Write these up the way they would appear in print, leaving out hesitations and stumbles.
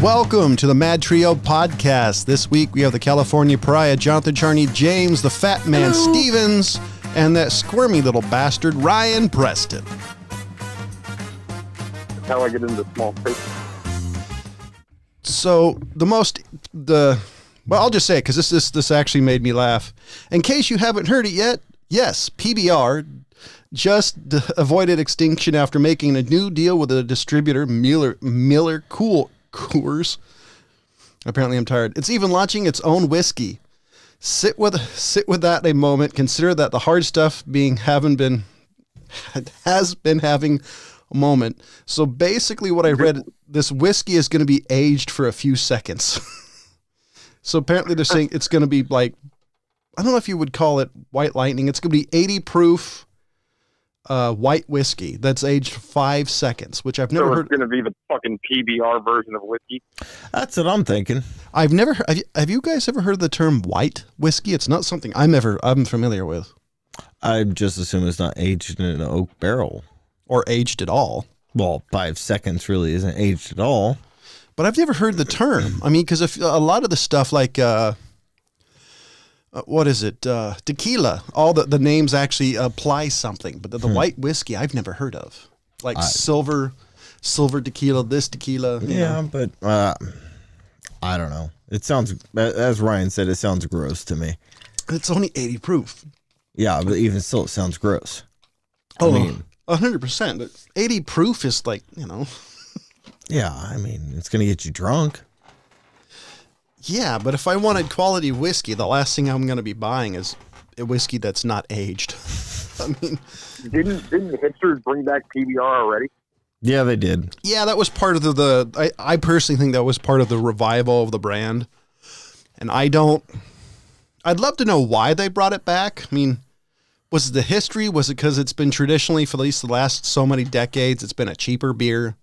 Welcome to the MadTrio podcast. This week we have the California Pariah, Jonathan Charney James, the Fat Man Stevens, and that squirmy little bastard Ryan Preston. That's how I get into small space. So I'll just say it because this actually made me laugh. In case you haven't heard it yet, yes, PBR just avoided extinction after making a new deal with a distributor, Miller Coors. Apparently I'm tired. It's even launching its own whiskey. Sit with that a moment. Consider that the hard stuff has been having a moment. So basically what I read, this whiskey is going to be aged for a few seconds. So apparently they're saying it's going to be like, I don't know if you would call it white lightning. It's going to be 80 proof white whiskey that's aged 5 seconds, which I've never heard. It's going to be the fucking PBR version of whiskey. That's what I'm thinking. I've never have you guys ever heard the term white whiskey? It's not something I'm familiar with. I just assume it's not aged in an oak barrel. Or aged at all. Well, 5 seconds really isn't aged at all. But I've never heard the term. I mean, because if a lot of the stuff like, what is it? Tequila. All the names actually apply something. But the white whiskey, I've never heard of. Like silver tequila, this tequila. Yeah, but I don't know. It sounds, as Ryan said, it sounds gross to me. It's only 80 proof. Yeah, but even still, it sounds gross. Oh, I mean, 100%. 80 proof is like, Yeah, I mean, it's going to get you drunk. Yeah, but if I wanted quality whiskey, the last thing I'm going to be buying is a whiskey that's not aged. I mean, didn't the hipsters bring back PBR already? Yeah, they did. Yeah, that was part of I personally think that was part of the revival of the brand. And I'd love to know why they brought it back. I mean, was it the history? Was it because it's been traditionally, for at least the last so many decades, it's been a cheaper beer?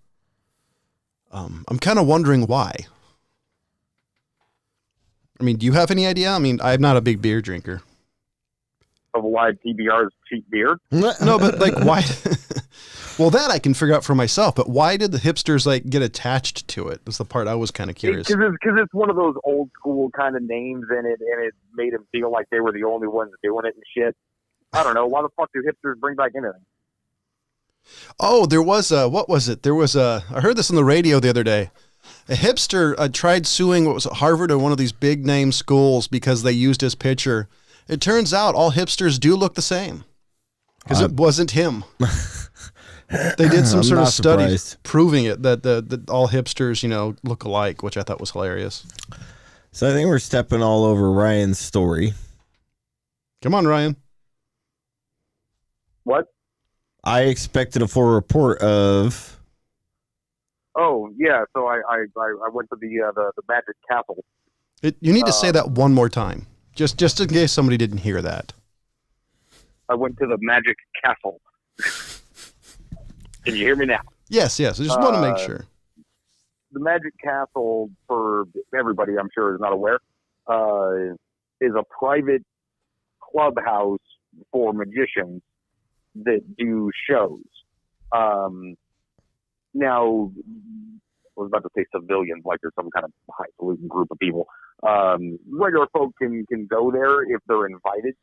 I'm kind of wondering why. I mean, do you have any idea? I mean, I'm not a big beer drinker. Of why PBR is cheap beer? No, but like why? Well, that I can figure out for myself. But why did the hipsters get attached to it? That's the part I was kind of curious. Because it's one of those old school kind of names in it, and it made them feel like they were the only ones doing it and shit. I don't know. Why the fuck do hipsters bring back anything? Oh, there was what was it? I heard this on the radio the other day. A hipster tried suing, Harvard or one of these big name schools because they used his picture. It turns out all hipsters do look the same because it wasn't him. They did some sort of study proving it that all hipsters, look alike, which I thought was hilarious. So I think we're stepping all over Ryan's story. Come on, Ryan. What? I expected a full report of. Oh yeah, so I went to the Magic Castle. You need to say that one more time, just in case somebody didn't hear that. I went to the Magic Castle. Can you hear me now? Yes. I just want to make sure. The Magic Castle, for everybody I'm sure is not aware, is a private clubhouse for magicians that do shows. Now, I was about to say civilians, like there's some kind of highfalutin group of people. Regular folk can go there if they're invited,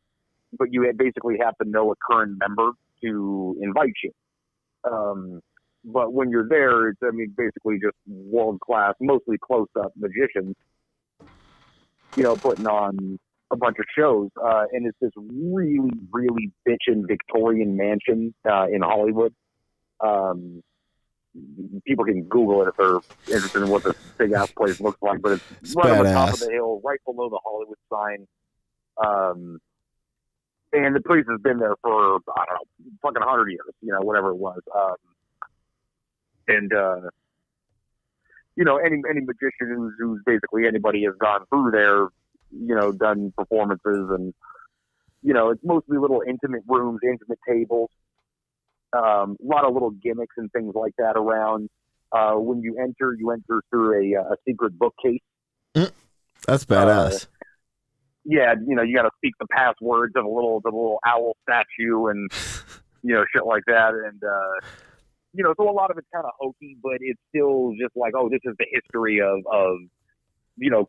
but you basically have to know a current member to invite you. But when you're there, it's basically just world-class, mostly close-up magicians, putting on a bunch of shows. And it's this really, really bitchin' Victorian mansion in Hollywood. People can Google it if they're interested in what this big-ass place looks like, but it's right on the top of the hill, right below the Hollywood sign. And the place has been there for, I don't know, fucking 100 years, whatever it was. Any magician who's basically anybody has gone through there, done performances, and, it's mostly little intimate rooms, intimate tables, a lot of little gimmicks and things like that around. When you enter through a secret bookcase. That's badass. Yeah, you got to speak the passwords of the little owl statue and, shit like that. And, so a lot of it's kind of hokey, but it's still just like, oh, this is the history of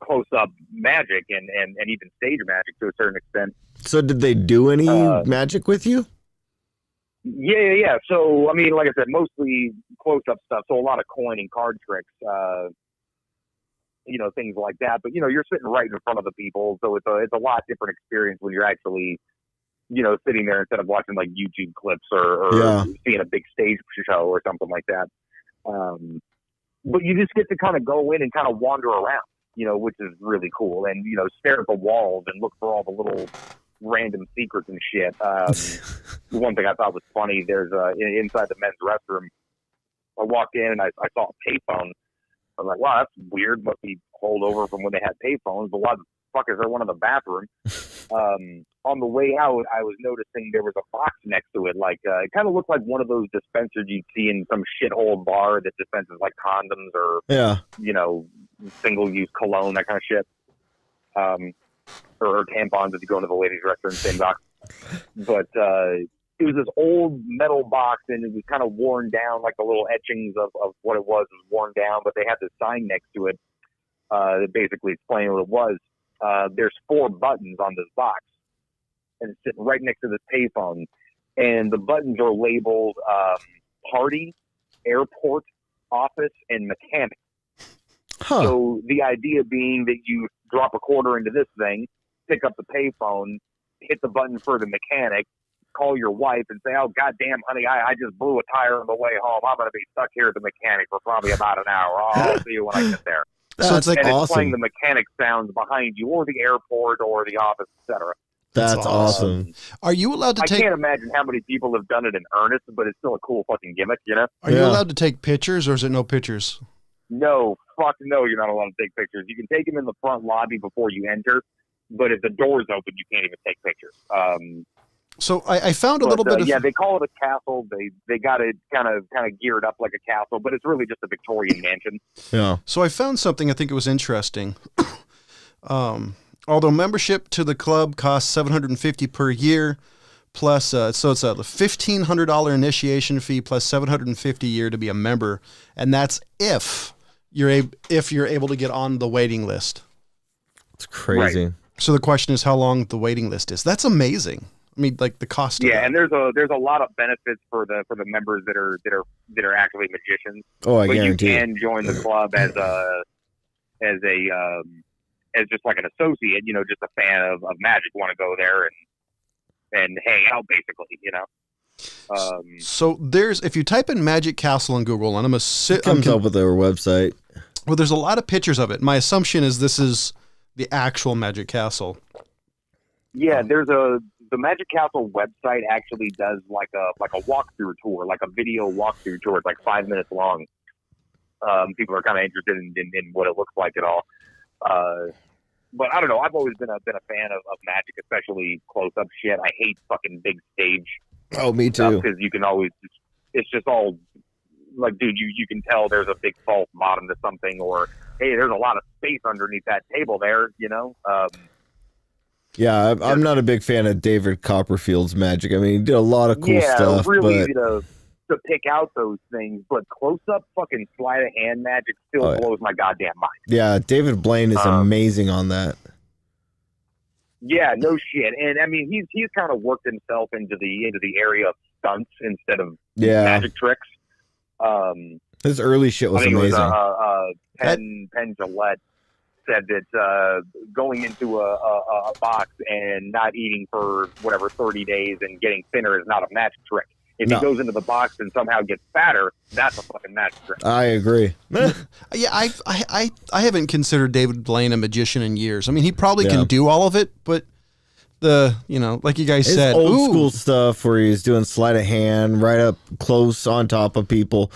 close-up magic and even stage magic to a certain extent. So did they do any magic with you? Yeah. So, I mean, like I said, mostly close-up stuff. So a lot of coin and card tricks, things like that. But, you're sitting right in front of the people. So it's a lot different experience when you're actually, sitting there instead of watching like YouTube clips or seeing a big stage show or something like that. But you just get to kind of go in and kind of wander around, which is really cool. And, stare at the walls and look for all the little random secrets and shit. One thing I thought was funny, there's inside the men's restroom, I walked in and I saw a payphone. I was like, wow, that's weird. Must be holdover from when they had payphones, but why the fuck is there one in the bathroom? On the way out, I was noticing there was a box next to it. Like, it kind of looked like one of those dispensers you'd see in some shithole bar that dispenses like condoms or, single-use cologne, that kind of shit. Or tampons if you go into the ladies' restroom, same box. But it was this old metal box, and it was kind of worn down, like the little etchings of what it was worn down, but they had this sign next to it that basically explained what it was. There's 4 buttons on this box, and it's sitting right next to this payphone, and the buttons are labeled party, airport, office, and mechanic. Huh. So the idea being that you drop a quarter into this thing, pick up the payphone, hit the button for the mechanic, call your wife and say, oh, goddamn, honey, I just blew a tire on the way home. I'm going to be stuck here at the mechanic for probably about an hour. I'll see you when I get there. So it's like awesome. It's playing the mechanic sounds behind you, or the airport, or the office, etc. That's awesome. Are you allowed to take... I can't imagine how many people have done it in earnest, but it's still a cool fucking gimmick, Are you allowed to take pictures, or is it no pictures? No, fuck no, you're not allowed to take pictures. You can take them in the front lobby before you enter, but if the door's open, you can't even take pictures. So I found a little bit of... Yeah, they call it a castle. They got it kind of geared up like a castle, but it's really just a Victorian mansion. Yeah. So I found something I think it was interesting. Although membership to the club costs $750 per year, plus so it's a $1,500 initiation fee plus $750 a year to be a member, and that's if you're able to get on the waiting list. It's crazy. Right. So the question is how long the waiting list is. That's amazing. I mean, like the cost. Yeah, and there's a lot of benefits for the members that are actually magicians. Oh, I guarantee. You can join the club as just like an associate, just a fan of magic, want to go there and hang out, basically, So if you type in Magic Castle on Google, and it comes up with their website. Well, there's a lot of pictures of it. My assumption is this is the actual Magic Castle. Yeah, the Magic Castle website actually does like a walkthrough tour, like a video walkthrough tour. It's like 5 minutes long. People are kind of interested in what it looks like at all. But I don't know. I've always been a fan of magic, especially close-up shit. I hate fucking big stage. Oh, me too. Because you can always, it's just all like, dude, you can tell there's a big false bottom to something, or hey, there's a lot of space underneath that table there. Yeah, I'm not a big fan of David Copperfield's magic. I mean, he did a lot of cool stuff. Yeah, really but... easy to pick out those things, but close-up fucking sleight-of-hand magic still blows my goddamn mind. Yeah, David Blaine is amazing on that. Yeah, no shit. And I mean, he's kind of worked himself into the area of stunts instead of magic tricks. His early shit was amazing. Penn Jillette said that going into a box and not eating for 30 days and getting thinner is not a magic trick. If he goes into the box and somehow gets fatter, that's a fucking magic trick. I agree. Yeah, I haven't considered David Blaine a magician in years. I mean, he probably can do all of it, but like you guys said, old school stuff where he's doing sleight of hand right up close on top of people,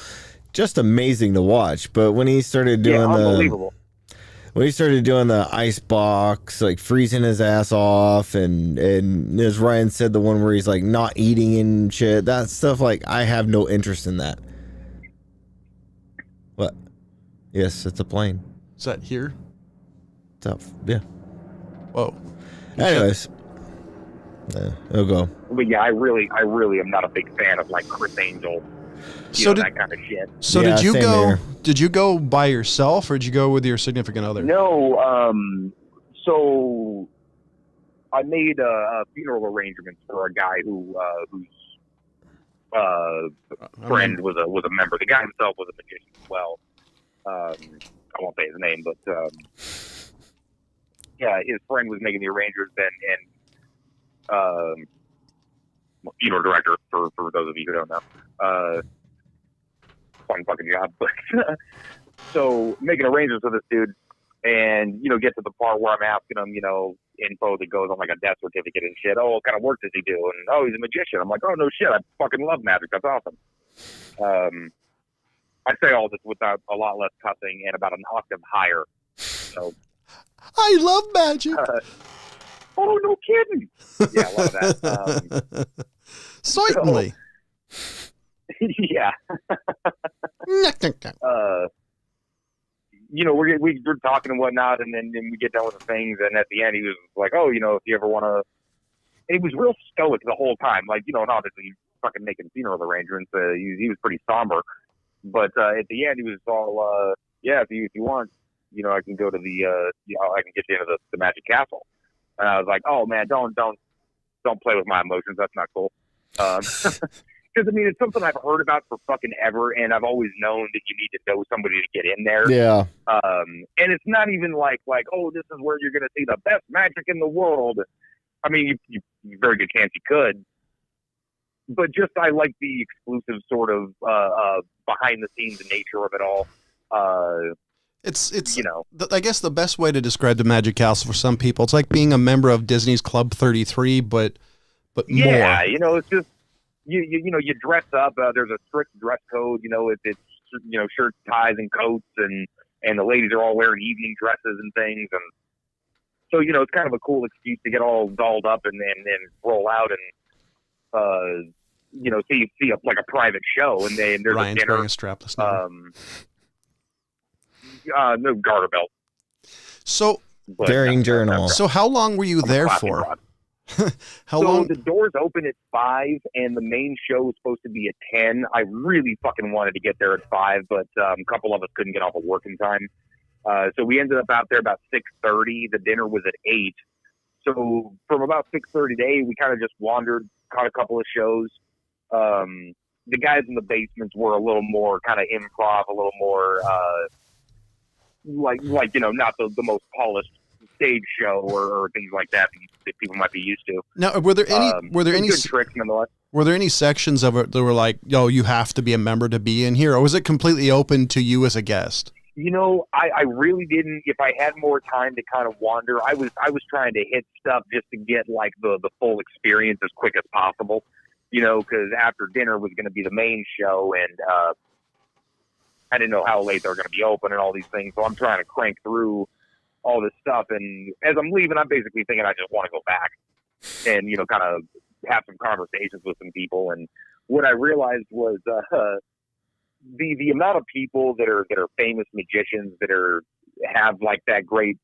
just amazing to watch. But when he started doing unbelievable. When he started doing the ice box, like freezing his ass off, and as Ryan said, the one where he's like not eating and shit, that stuff, like, I have no interest in that. What? Yes, it's a plane. Is that here? Tough. Yeah. Whoa. Anyways, it'll go. But yeah, I really am not a big fan of like Chris Angel that kind of shit. So Yeah, did you same go? here. Did you go by yourself, or did you go with your significant other? No, so I made a funeral arrangements for a guy whose friend was a member. The guy himself was a magician as well. I won't say his name, but yeah, his friend was making the arrangements and funeral director for those of you who don't know. Fun fucking job, but so making arrangements with this dude, and get to the part where I'm asking him, info that goes on like a death certificate and shit. Oh, what kind of work does he do? And oh, he's a magician. I'm like, oh no shit, I fucking love magic. That's awesome. I say all this without a lot less cussing and about an octave higher. So I love magic. Oh, no kidding. Yeah, a lot of that. Certainly. Yeah. We're talking and whatnot, and then we get done with the things, and at the end, he was like, oh, if you ever want to... And he was real stoic the whole time. Like, and obviously, he's fucking making funeral arrangements. He was pretty somber. But at the end, he was all, yeah, if you want, I can go to the, I can get you into the Magic Castle. And I was like, oh man, don't play with my emotions. That's not cool. Because it's something I've heard about for fucking ever, and I've always known that you need to know somebody to get in there. Yeah. And it's not even like, oh, this is where you're going to see the best magic in the world. I mean, you very good chance you could. But just I like the exclusive sort of behind the scenes nature of it all. It's I guess the best way to describe the Magic Castle for some people, it's like being a member of Disney's Club 33, but yeah, more. it's just you dress up. There's a strict dress code. It's shirts, ties, and coats, and the ladies are all wearing evening dresses and things, and so it's kind of a cool excuse to get all dolled up and roll out and see a private show, and there's Ryan's a dinner. wearing a strapless number. No garter belt. So Daring Journal. So how long were you there for? How long? The doors open at 5, and the main show was supposed to be at 10. I really fucking wanted to get there at 5, but a couple of us couldn't get off of work in time. So we ended up out there about 6:30. The dinner was at 8. So from about 6:30 to 8, we kind of just wandered, caught a couple of shows. The guys in the basements were a little more kind of improv, a little more not the most polished stage show or things like that people might be used to. Now, were there any good tricks nonetheless? Were there any sections of it that were like, yo, you have to be a member to be in here, or was it completely open to you as a guest? I really didn't. If I had more time to kind of wander, I was trying to hit stuff just to get like the full experience as quick as possible. Because after dinner was going to be the main show, and I didn't know how late they were going to be open and all these things. So I'm trying to crank through all this stuff. And as I'm leaving, I'm basically thinking I just want to go back and, kind of have some conversations with some people. And what I realized was the amount of people that are famous magicians that have like that great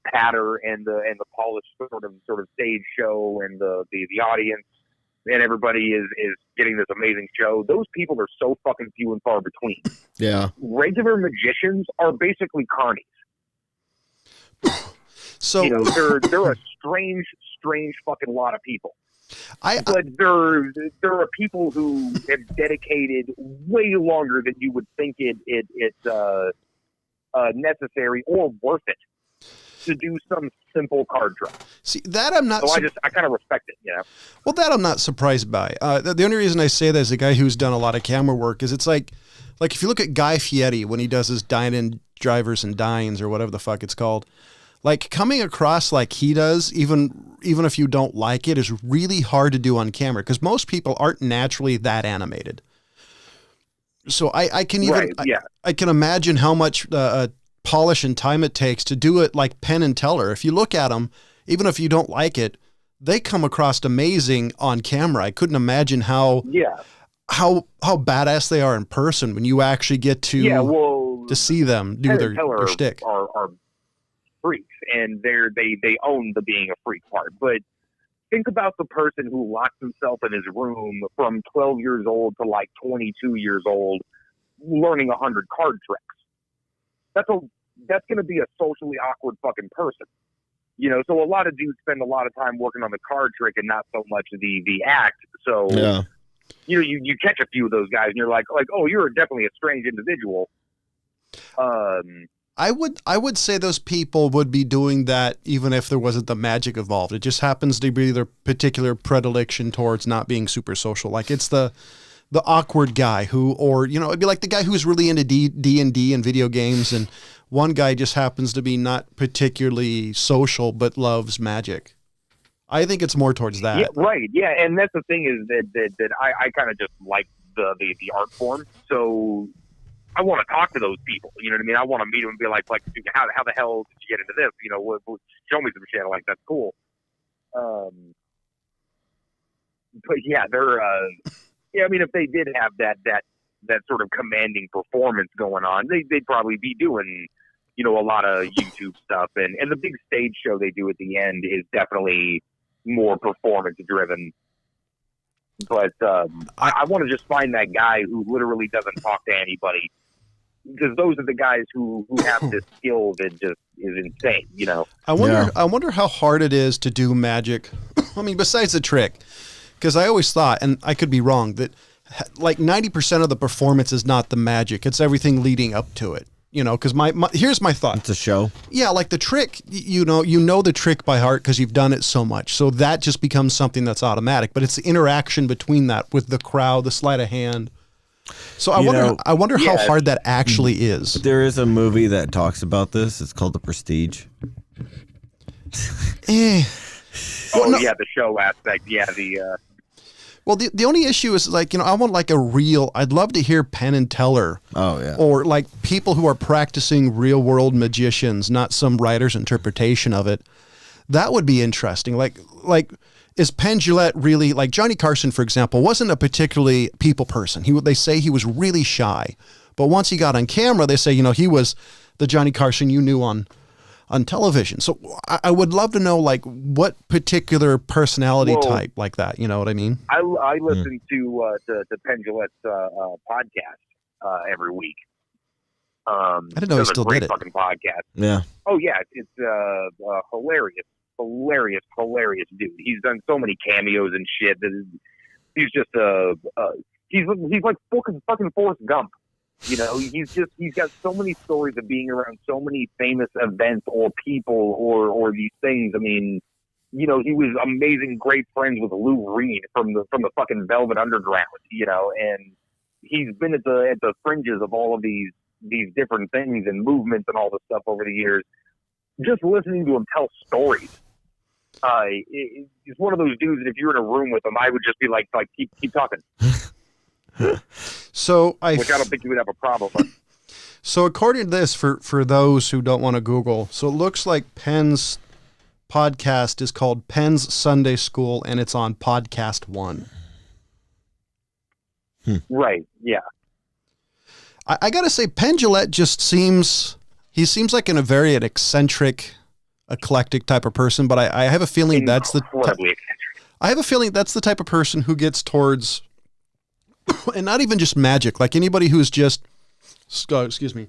patter and the polished sort of stage show, and the audience and everybody is getting this amazing show. Those people are so fucking few and far between. Yeah. Regular magicians are basically carnies. So they're a strange fucking lot of people. But there are people who have dedicated way longer than you would think it's necessary or worth it to do some simple card draw. See, that I'm not. So I kind of respect it, Well, that I'm not surprised by. The only reason I say that as a guy who's done a lot of camera work is it's like if you look at Guy Fieri when he does his dine-in drivers and dines or whatever the fuck it's called, like coming across like he does, even if you don't like it, is really hard to do on camera because most people aren't naturally that animated. So I can even I can imagine how much polish and time it takes to do it like Penn and Teller. If you look at them, even if you don't like it, they come across amazing on camera. I couldn't imagine how badass they are in person when you actually get to see them do their shtick. Are freaks, and they own the being a freak part. But think about the person who locks himself in his room from 12 years old to like 22 years old, learning 100 card tricks. That's going to be a socially awkward fucking person. You know, so a lot of dudes spend a lot of time working on the card trick and not so much the act. So, Yeah. you know, you catch a few of those guys and you're like, oh, you're definitely a strange individual. I would say those people would be doing that even if there wasn't the magic involved. It just happens to be their particular predilection towards not being super social. Like it's the awkward guy who, or, you know, it'd be like the guy who's really into D&D and video games, and one guy just happens to be not particularly social but loves magic. I think it's more towards that. Yeah, right. Yeah, and that's the thing is that I kind of just like the art form. So I want to talk to those people. You know what I mean? I want to meet them and be like dude, how the hell did you get into this? You know, show me some shit. Like, that's cool. But yeah, they're. Yeah, I mean, if they did have that sort of commanding performance going on, they'd probably be doing, you know, a lot of YouTube stuff, and the big stage show they do at the end is definitely more performance driven. But I want to just find that guy who literally doesn't talk to anybody, because those are the guys who have this skill that just is insane. You know, I wonder how hard it is to do magic. I mean, besides the trick. Because I always thought, and I could be wrong, that like 90% of the performance is not the magic. It's everything leading up to it. You know, because here's my thought. It's a show. Yeah, like the trick, you know the trick by heart because you've done it so much. So that just becomes something that's automatic. But it's the interaction between that with the crowd, the sleight of hand. So I wonder how hard that actually is. There is a movie that talks about this. It's called The Prestige. Well, no. Yeah, the show aspect. Yeah, Well, the only issue is, like, you know, I want like I'd love to hear Penn and Teller. Oh, yeah. Or like people who are practicing real world magicians, not some writer's interpretation of it. That would be interesting. Like is Penn Jillette really, like Johnny Carson, for example, wasn't a particularly people person. They say he was really shy, but once he got on camera, they say, you know, he was the Johnny Carson you knew on television. So I would love to know, like, what particular personality type like that. You know what I mean? I listen to Penn Jillette's podcast every week. I didn't know he still did it. Fucking podcast. Yeah. Oh yeah, it's hilarious dude. He's done so many cameos and shit. He's just he's like fucking Forrest Gump. You know, he's got so many stories of being around so many famous events or people or these things. I mean, you know, he was amazing, great friends with Lou Reed from the fucking Velvet Underground. You know, and he's been at the fringes of all of these different things and movements and all this stuff over the years. Just listening to him tell stories, he's one of those dudes that if you're in a room with him, I would just be like keep talking. So which I don't think you would have a problem with. So according to this, for those who don't want to Google, so it looks like Penn's podcast is called Penn's Sunday School, and it's on Podcast One. Right. Yeah. I gotta say, Penn Jillette just seems like an eccentric, eclectic type of person. But I have a feeling that's the type of person who gets towards. And not even just magic, like anybody who's just, excuse me,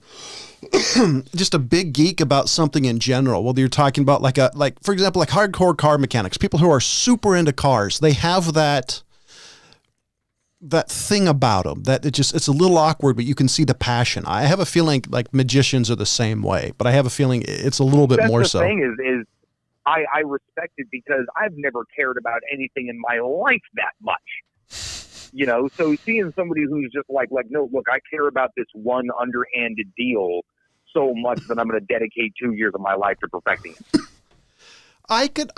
just a big geek about something in general. Whether you're talking about like for example, like hardcore car mechanics, people who are super into cars, they have that thing about them that it's a little awkward, but you can see the passion. I have a feeling like magicians are the same way, but I have a feeling it's a little bit more so. The thing is I respect it because I've never cared about anything in my life that much. You know, so seeing somebody who's just like, no, look, I care about this one underhanded deal so much that I'm going to dedicate 2 years of my life to perfecting it. I think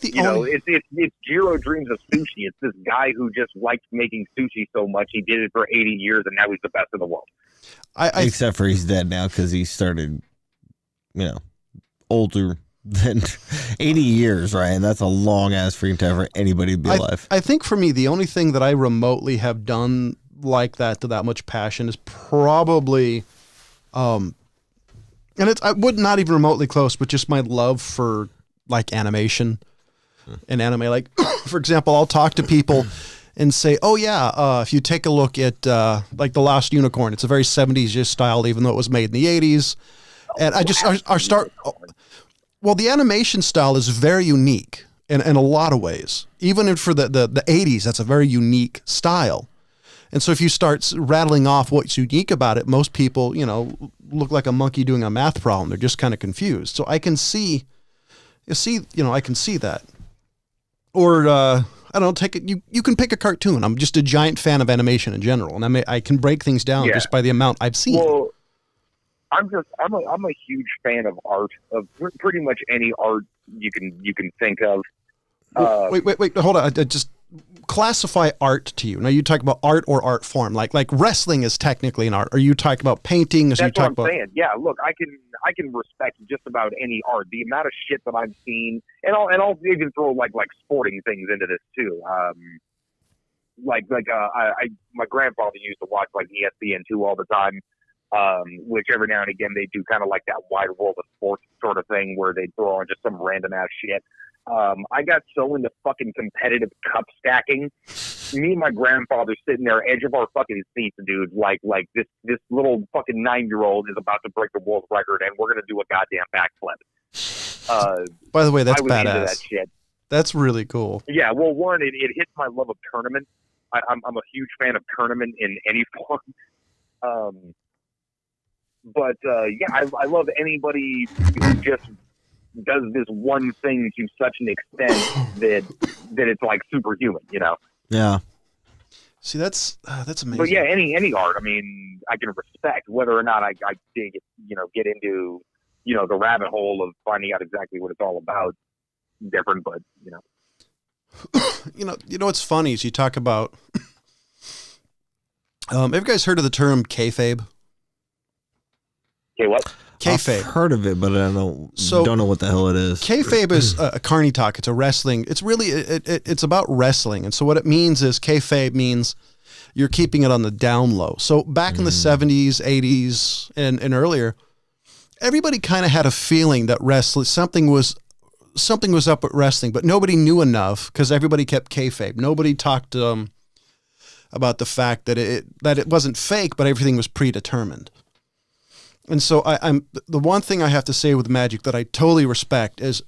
it's Jiro dreams of sushi. It's this guy who just liked making sushi so much he did it for 80 years and now he's the best in the world. Except for he's dead now because he started, you know, older than 80 years, right? And that's a long ass for anybody to be alive. I think for me, the only thing that I remotely have done like that to that much passion is probably, and I would not even remotely close, but just my love for like animation. in anime. Like, for example, I'll talk to people and say, oh yeah, if you take a look at like The Lost Unicorn, it's a very 70s style, even though it was made in the 80s. And well, the animation style is very unique in a lot of ways. Even for the 80s, that's a very unique style. And so if you start rattling off what's unique about it, most people, look like a monkey doing a math problem. They're just kind of confused. So I can see that. Or, I don't know, you can pick a cartoon. I'm just a giant fan of animation in general. And I can break things down just by the amount I've seen. Well, I'm a huge fan of art, of pretty much any art you can think of. Wait, hold on. Just classify art to you. Now you talk about art or art form, like wrestling is technically an art. Or you talk about painting? That's what I'm saying. Yeah, look, I can respect just about any art. The amount of shit that I've seen, and I'll even throw like sporting things into this too. My grandfather used to watch like ESPN2 all the time. Which every now and again they do kind of like that wide world of sports sort of thing where they throw on just some random ass shit. I got so into fucking competitive cup stacking. Me and my grandfather sitting there, edge of our fucking seats, dude. Like this little fucking 9-year-old is about to break the world record, and we're gonna do a goddamn backflip. By the way, that's badass. Into that shit. That's really cool. Yeah, well, one, it hits my love of tournament. I'm a huge fan of tournament in any form. But I love anybody who just does this one thing to such an extent that it's like superhuman, Yeah. See, that's amazing. But yeah, any art, I mean, I can respect whether or not I dig it, get into, the rabbit hole of finding out exactly what it's all about. Different, but what's funny is you talk about. Have you guys heard of the term kayfabe? Okay, what? Kayfabe. I've heard of it, but I don't know what the hell it is. Kayfabe is a carny talk. It's a wrestling. It's really it's about wrestling, and so what it means is kayfabe means you're keeping it on the down low. So back in the 70s, 80s, and earlier, everybody kind of had a feeling that something was up with wrestling, but nobody knew enough because everybody kept kayfabe. Nobody talked about the fact that it wasn't fake, but everything was predetermined. And so I'm the one thing I have to say with magic that I totally respect is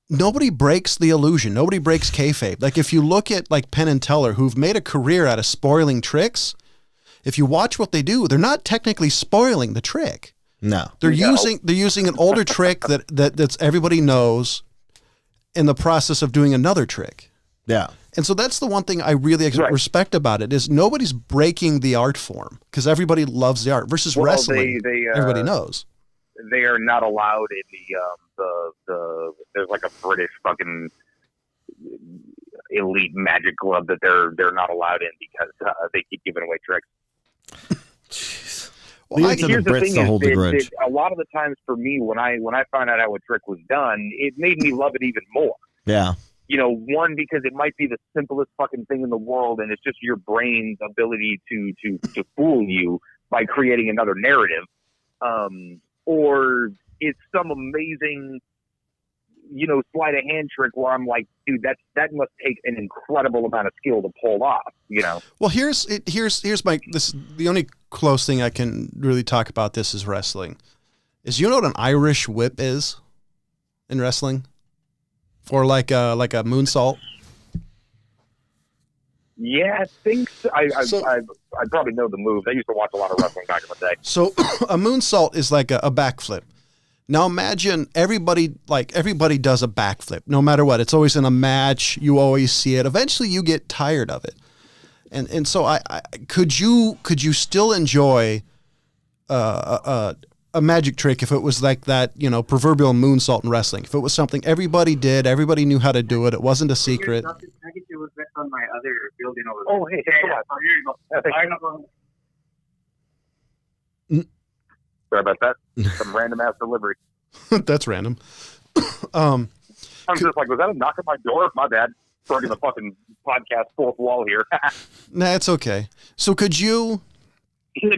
nobody breaks the illusion. Nobody breaks kayfabe. Like if you look at like Penn and Teller, who've made a career out of spoiling tricks, if you watch what they do, they're not technically spoiling the trick. No, they're using an older trick that's everybody knows in the process of doing another trick. Yeah. And so that's the one thing I really respect about it is nobody's breaking the art form because everybody loves the art versus wrestling. Everybody knows they are not allowed in the there's like a British fucking elite magic club that they're not allowed in because they keep giving away tricks. Jeez. Well, here's the thing is a lot of the times for me when I found out how a trick was done, it made me love it even more. Yeah. One, because it might be the simplest fucking thing in the world, and it's just your brain's ability to fool you by creating another narrative. Or it's some amazing, sleight of hand trick where I'm like, dude, that must take an incredible amount of skill to pull off, Well, here's the only close thing I can really talk about this is wrestling. Is what an Irish whip is in wrestling? Or like a moonsault? Yeah, I think so. I probably know the move. I used to watch a lot of wrestling back in the day. So a moonsault is like a backflip. Now imagine everybody does a backflip, no matter what. It's always in a match. You always see it. Eventually you get tired of it. And so I could you still enjoy a magic trick if it was like that, proverbial moonsault in wrestling? If it was something everybody did, everybody knew how to do it, it wasn't a secret. It was on my other building over there. Oh, hey, here you go. Sorry about that. Some random ass delivery. That's random. I'm just like, was that a knock at my door? My bad. Breaking the fucking podcast fourth wall here. Nah, it's okay. So could you?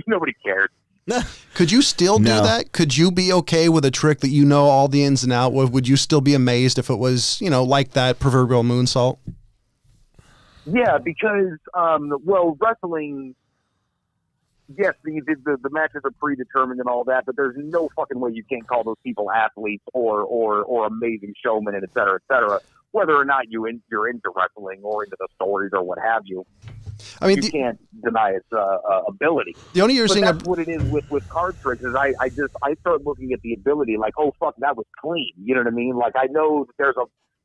Nobody cares. Could you still do that? Could you be okay with a trick that you know all the ins and outs of? Would you still be amazed if it was, like that proverbial moonsault? Yeah, because, wrestling, yes, the matches are predetermined and all that, but there's no fucking way you can't call those people athletes or amazing showmen, and et cetera, whether or not you're into wrestling or into the stories or what have you. I mean, you can't deny its ability. The only but that's what it is with card tricks. Is I start looking at the ability like, oh fuck, that was clean. You know what I mean? Like I know that there's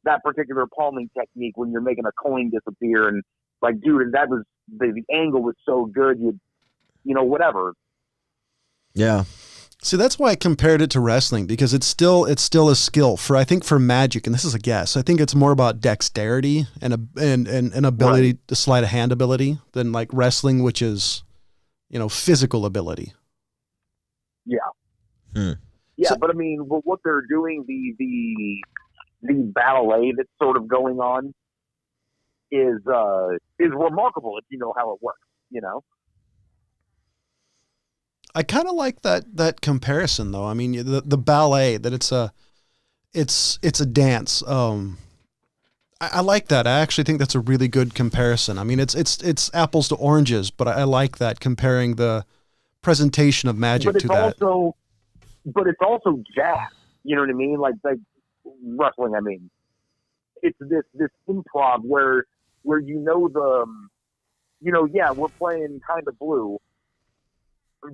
that particular palming technique when you're making a coin disappear, and like, dude, and that was the angle was so good. Whatever. Yeah. See, that's why I compared it to wrestling, because it's still a skill. I think for Magic, and this is a guess, I think it's more about dexterity and ability, right, to sleight of hand ability than like wrestling, which is, physical ability. Yeah. Yeah, so, but I mean, what they're doing, the ballet that's sort of going on is remarkable if you know how it works, I kind of like that comparison, though. I mean, the ballet, that it's a dance. I like that. I actually think that's a really good comparison. I mean, it's apples to oranges, but I like that, comparing the presentation of Magic to that. But it's also jazz. You know what I mean? Like wrestling. I mean, it's this improv where we're playing Kind of Blue.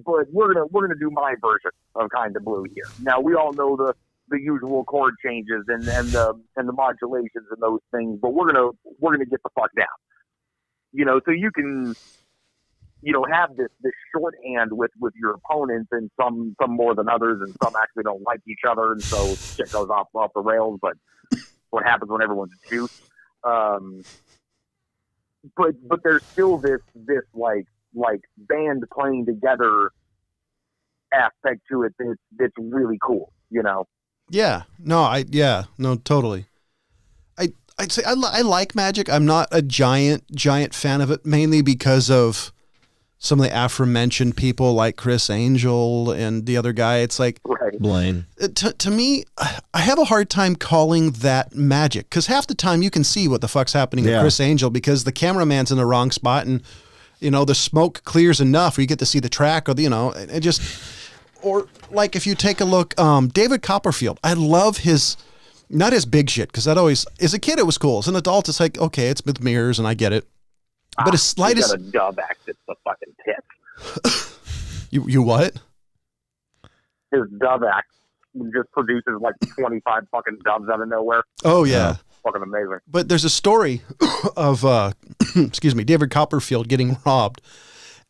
But we're gonna do my version of Kind of Blue here. Now we all know the usual chord changes and the modulations and those things, but we're gonna get the fuck down. So you can have this shorthand with your opponents, and some more than others, and some actually don't like each other, and so shit goes off the rails. But what happens when everyone's juiced? But there's still this like band playing together aspect to it that's really cool, Yeah. No, totally. I'd say I like Magic. I'm not a giant fan of it, mainly because of some of the aforementioned people like Chris Angel and the other guy. It's like, right, Blaine. To me, I have a hard time calling that Magic, because half the time you can see what the fuck's happening with Chris Angel, because the cameraman's in the wrong spot, and the smoke clears enough where you get to see the track, or it just, or like if you take a look, David Copperfield, I love not his big shit, because that always, as a kid it was cool. As an adult it's like, okay, it's with mirrors and I get it. But as slight as a dub act, it's the fucking tip. You what? His dub act just produces like 25 fucking dubs out of nowhere. Oh yeah. Fucking amazing. But there's a story of David Copperfield getting robbed,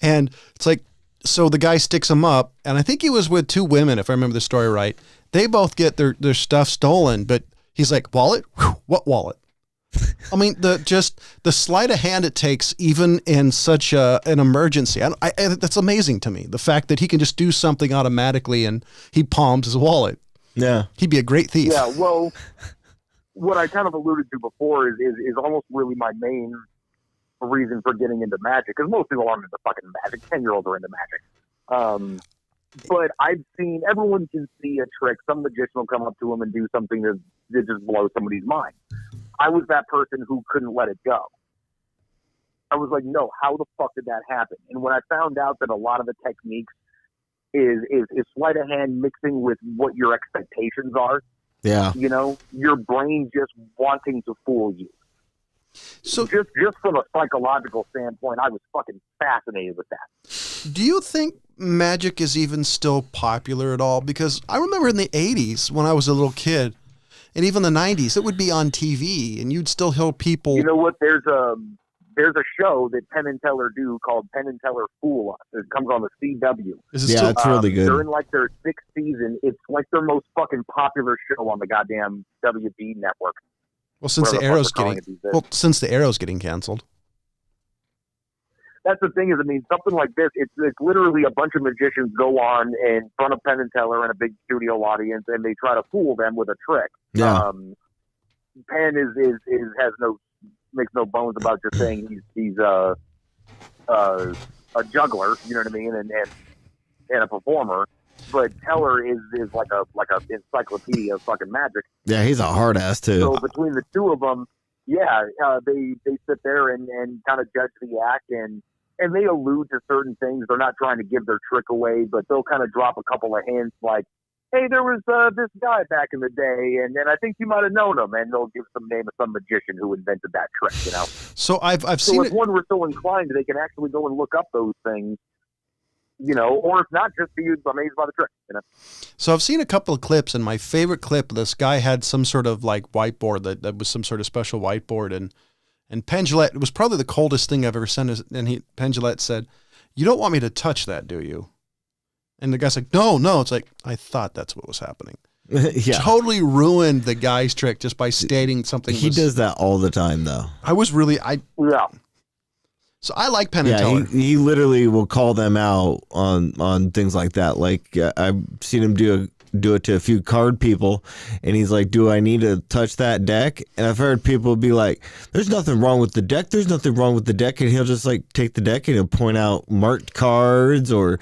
and it's like, so the guy sticks him up, and I think he was with two women, if I remember the story right. They both get their stuff stolen, but he's like, wallet? Whew, what wallet? I mean, the sleight of hand it takes, even in such an emergency. That's amazing to me. The fact that he can just do something automatically and he palms his wallet. Yeah, he'd be a great thief. Yeah, well, what I kind of alluded to before is almost really my main reason for getting into Magic, because most people aren't into fucking Magic. 10-year-olds are into Magic. But I've seen, everyone can see a trick. Some magician will come up to him and do something that just blows somebody's mind. I was that person who couldn't let it go. I was like, no, how the fuck did that happen? And when I found out that a lot of the techniques is sleight of hand mixing with what your expectations are, your brain just wanting to fool you. So just from a psychological standpoint, I was fucking fascinated with that. Do you think Magic is even still popular at all? Because I remember in the 80s when I was a little kid, and even the 90s, it would be on TV, and you'd still hear people. You know what? There's a show that Penn and Teller do called Penn and Teller Fool Us. It comes on the CW. It's really good. They're in like their 6th season. It's like their most fucking popular show on the goddamn WB network. Well, since the Arrow's getting canceled. That's the thing is, I mean, something like this, it's literally a bunch of magicians go on in front of Penn and Teller and a big studio audience, and they try to fool them with a trick. Yeah. Penn makes no bones about just saying he's a juggler, you know what I mean, and a performer. But Teller is like a encyclopedia of fucking magic. Yeah, he's a hard ass too. So between the two of them, they sit there and kind of judge the act, and they allude to certain things. They're not trying to give their trick away, but they'll kind of drop a couple of hints like, hey, there was this guy back in the day, and I think you might have known him, and they'll give some name of some magician who invented that trick, you know? So I've seen if one were so inclined, they can actually go and look up those things, you know, or if not, just be amazed by the trick, you know? So I've seen a couple of clips, and my favorite clip, this guy had some sort of like whiteboard that was some sort of special whiteboard, and Penn Jillette, it was probably the coldest thing I've ever seen, and Penn Jillette said, "You don't want me to touch that, do you?" And the guy's like, no. It's like, I thought that's what was happening. Yeah. Totally ruined the guy's trick just by stating something. He does that all the time, though. Yeah. So I like Penn and Teller. He literally will call them out on things like that. Like I've seen him do it to a few card people, and he's like, do I need to touch that deck? And I've heard people be like, there's nothing wrong with the deck. There's nothing wrong with the deck. And he'll just like take the deck and he'll point out marked cards or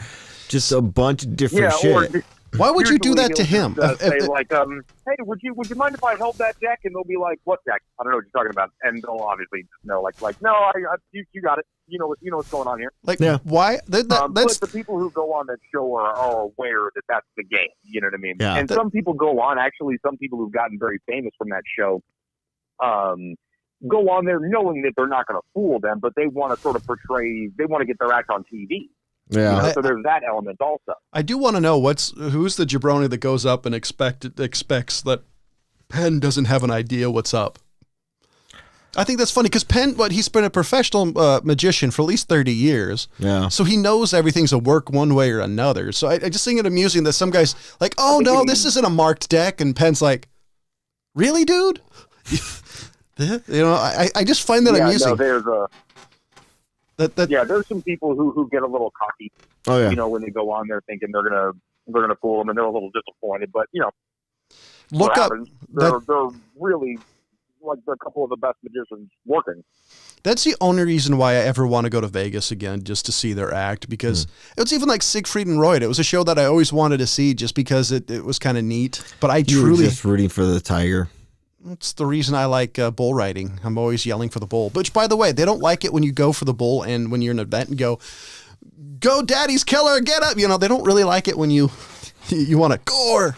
just a bunch of different shit. Why would you do that to him? Say like, hey, would you mind if I held that deck? And they'll be like, what deck? I don't know what you're talking about. And they'll obviously just know, like, no, you got it. You know what's going on here. Like, yeah. Why? But the people who go on that show are aware that that's the game. You know what I mean? Yeah. And some people go on. Actually, some people who've gotten very famous from that show, go on there knowing that they're not going to fool them, but they want to sort of portray. They want to get their act on TV. Yeah. You know, so there's that element also. I do want to know who's the jabroni that goes up and expects that Penn doesn't have an idea what's up. I think that's funny because Penn, he's been a professional magician for at least 30 years. Yeah. So he knows everything's a work one way or another. So I just think it amusing that some guys like, oh no, this isn't a marked deck, and Penn's like, really, dude? You know, I just find that amusing. No, there's there's some people who get a little cocky. Oh yeah. You know, when they go on there thinking they're gonna fool them, and they're a little disappointed. But you know, look up. They're really like a couple of the best magicians working. That's the only reason why I ever want to go to Vegas again, just to see their act, because it was even like Siegfried and Roy. It was a show that I always wanted to see just because it was kind of neat. But You were just rooting for the tiger. That's the reason I like bull riding. I'm always yelling for the bull. Which, by the way, they don't like it when you go for the bull and when you're in an event and go Daddy's killer, get up. You know, they don't really like it when you want to gore.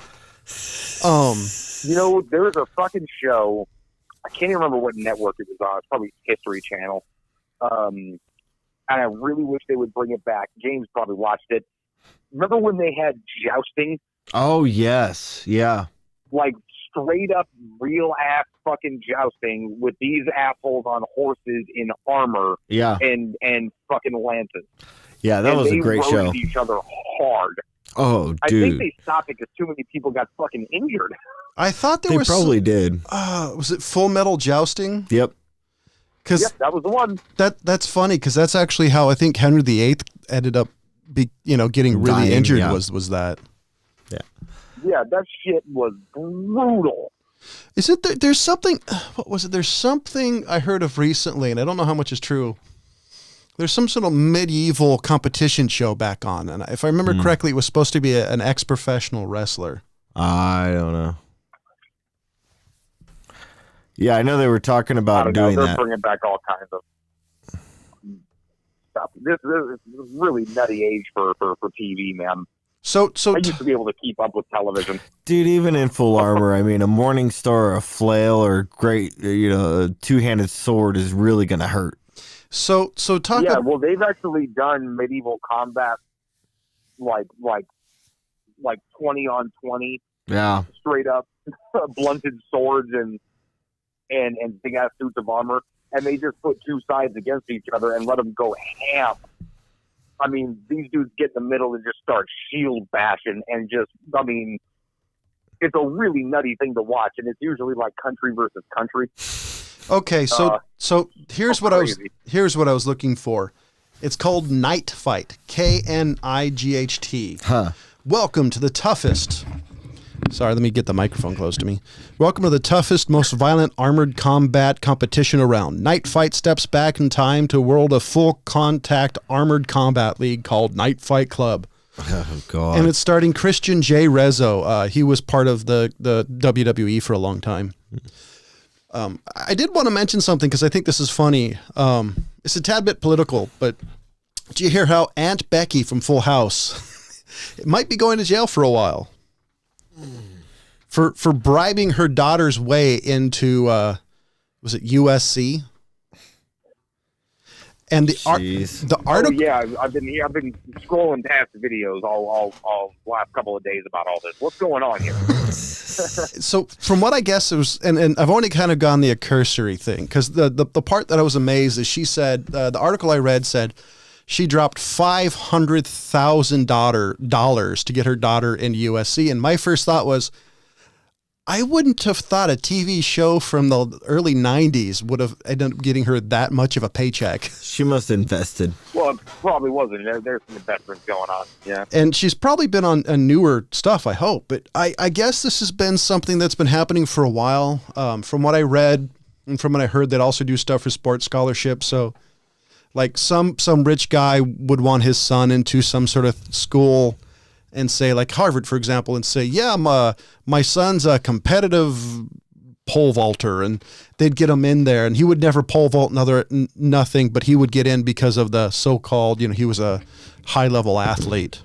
You know, there was a fucking show. I can't even remember what network it was on. It's probably History Channel. And I really wish they would bring it back. James probably watched it. Remember when they had jousting? Oh, yes. Yeah. Like straight up real ass fucking jousting with these assholes on horses in armor. Yeah. And fucking lances. Yeah, that was a great show. They roasted each other hard. Oh, dude. I think they stopped it because too many people got fucking injured. I thought they probably did. Was it Full Metal Jousting? Yep. Yep, that was the one. That's funny because that's actually how I think Henry VIII ended up, getting really dying, injured. Yeah. Was that? Yeah. Yeah, that shit was brutal. Is it? There's something. What was it? There's something I heard of recently, and I don't know how much is true. There's some sort of medieval competition show back on, and if I remember correctly, it was supposed to be an ex-professional wrestler. I don't know. Yeah, I know they were talking about doing They're that. bringing back all kinds of stuff. This is a really nutty age for TV, man. So I used to be able to keep up with television. Dude, even in full armor, I mean, a morning star, a flail, or a two-handed sword is really going to hurt. So talk. Yeah, well, they've actually done medieval combat, like 20 on 20. Yeah. Straight up blunted swords and big ass suits of armor, and they just put two sides against each other and let them go ham. I mean, these dudes get in the middle and just start shield bashing, and it's a really nutty thing to watch, and it's usually like country versus country. Okay, so here's what I was looking for. It's called Night Fight, KNIGHT. Huh. Welcome to the toughest. Sorry, let me get the microphone close to me. Welcome to the toughest, most violent armored combat competition around. Night Fight steps back in time to a world of full contact armored combat league called Night Fight Club. Oh, God. And it's starring Christian J. Rezzo. He was part of the WWE for a long time. I did want to mention something because I think this is funny. It's a tad bit political, but did you hear how Aunt Becky from Full House might be going to jail for a while for bribing her daughter's way into was it USC? And the article. Oh, yeah, I've been scrolling past the videos all last couple of days about all this. What's going on here? So from what I guess it was, and I've only kind of gone the cursory thing because the part that I was amazed is she said the article I read said she dropped $500,000 to get her daughter into USC, and my first thought was, I wouldn't have thought a TV show from the early 90s would have ended up getting her that much of a paycheck. She must have invested. Well, it probably wasn't. There's some investments going on. Yeah. And she's probably been on newer stuff, I hope. But I guess this has been something that's been happening for a while. From what I read and from what I heard, they'd also do stuff for sports scholarships. So like some rich guy would want his son into some sort of school and say, like Harvard, for example, and say, yeah, my son's a competitive pole vaulter, and they'd get him in there, and he would never pole vault nothing, but he would get in because of the so-called, he was a high-level athlete.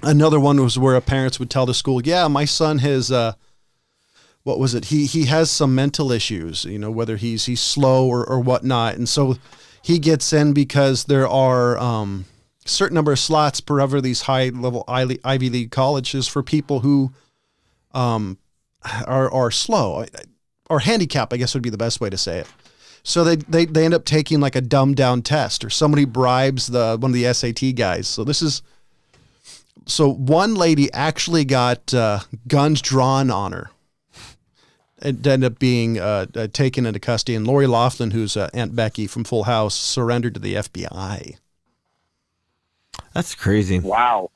Another one was where parents would tell the school, yeah, my son has, what was it? He has some mental issues, whether he's slow or whatnot, and so he gets in because there are certain number of slots per ever these high-level Ivy League colleges for people who are slow or handicapped, I guess would be the best way to say it. So they end up taking like a dumbed-down test, or somebody bribes one of the SAT guys. So one lady actually got guns drawn on her. It ended up being taken into custody, and Lori Loughlin, who's Aunt Becky from Full House, surrendered to the FBI. That's crazy. Wow.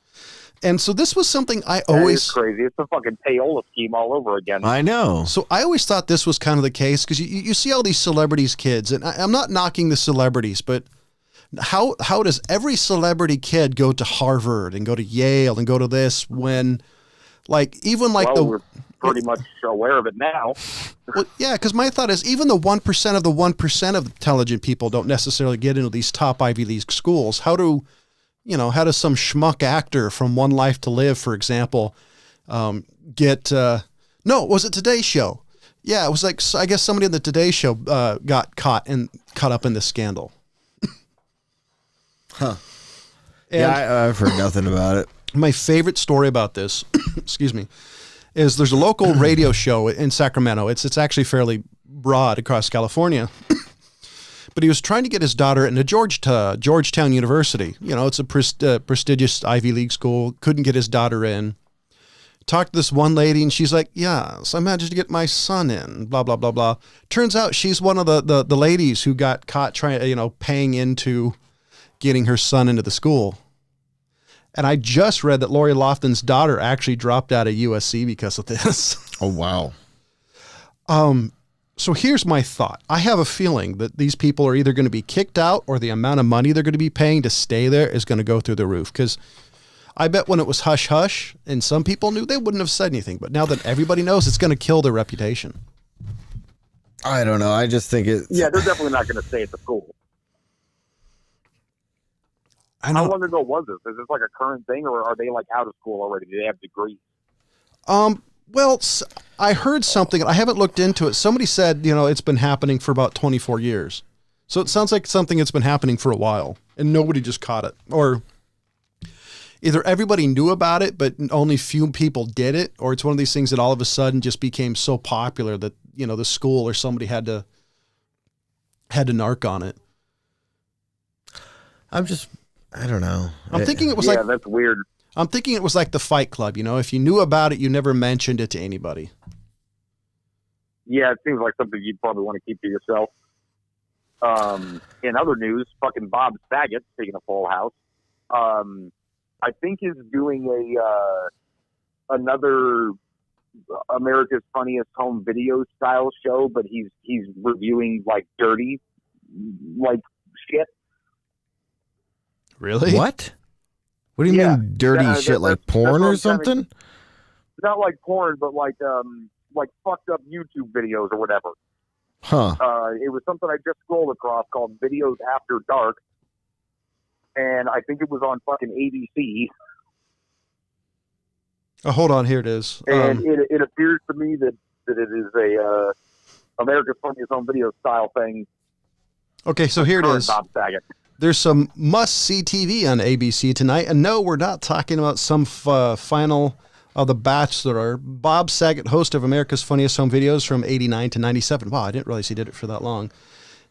And so this was something That is crazy. It's a fucking payola scheme all over again. I know. So I always thought this was kind of the case because you see all these celebrities' kids, and I'm not knocking the celebrities, but how does every celebrity kid go to Harvard and go to Yale and go to this when, like, even like we're pretty much aware of it now. Well, yeah, because my thought is even the 1% of the 1% of intelligent people don't necessarily get into these top Ivy League schools. How does some schmuck actor from One Life to Live, for example, was it Today Show? Yeah, it was like, I guess somebody on the Today Show got caught up in this scandal. Huh. Yeah, I've heard nothing about it. My favorite story about this, excuse me, is there's a local radio show in Sacramento. It's actually fairly broad across California. But he was trying to get his daughter into Georgetown University. It's a prestigious Ivy League school. Couldn't get his daughter in. Talked to this one lady, and she's like, yes, I managed to get my son in, blah, blah, blah, blah. Turns out she's one of the ladies who got caught paying into getting her son into the school. And I just read that Lori Loughlin's daughter actually dropped out of USC because of this. Oh, wow. So here's my thought. I have a feeling that these people are either going to be kicked out or the amount of money they're going to be paying to stay there is going to go through the roof. Because I bet when it was hush hush and some people knew, they wouldn't have said anything. But now that everybody knows, it's going to kill their reputation. I don't know. I just think it. Yeah, they're definitely not going to stay at the school. How long ago was this? Is this like a current thing, or are they like out of school already? Do they have degrees? Well, I heard something. I haven't looked into it. Somebody said, it's been happening for about 24 years. So it sounds like something that's been happening for a while, and nobody just caught it. Or either everybody knew about it, but only few people did it, or it's one of these things that all of a sudden just became so popular that, the school or somebody had to narc on it. I don't know. I'm thinking it was that's weird. I'm thinking it was like the Fight Club. If you knew about it, you never mentioned it to anybody. Yeah, it seems like something you'd probably want to keep to yourself. In other news, fucking Bob Saget, speaking of Full House, I think is doing another America's Funniest Home Video style show, but he's reviewing like dirty like shit. Really? What? What do you mean dirty shit, like porn or something? Not like porn, but like fucked up YouTube videos or whatever. Huh. It was something I just scrolled across called Videos After Dark, and I think it was on fucking ABC. Oh, hold on, here it is. And it appears to me that it is a America's Funniest Home Video style thing. Okay, so here it is. Bob Saget. There's some must-see TV on ABC tonight, and no, we're not talking about some final of The Bachelor. Bob Saget, host of America's Funniest Home Videos from '89 to '97. Wow, I didn't realize he did it for that long.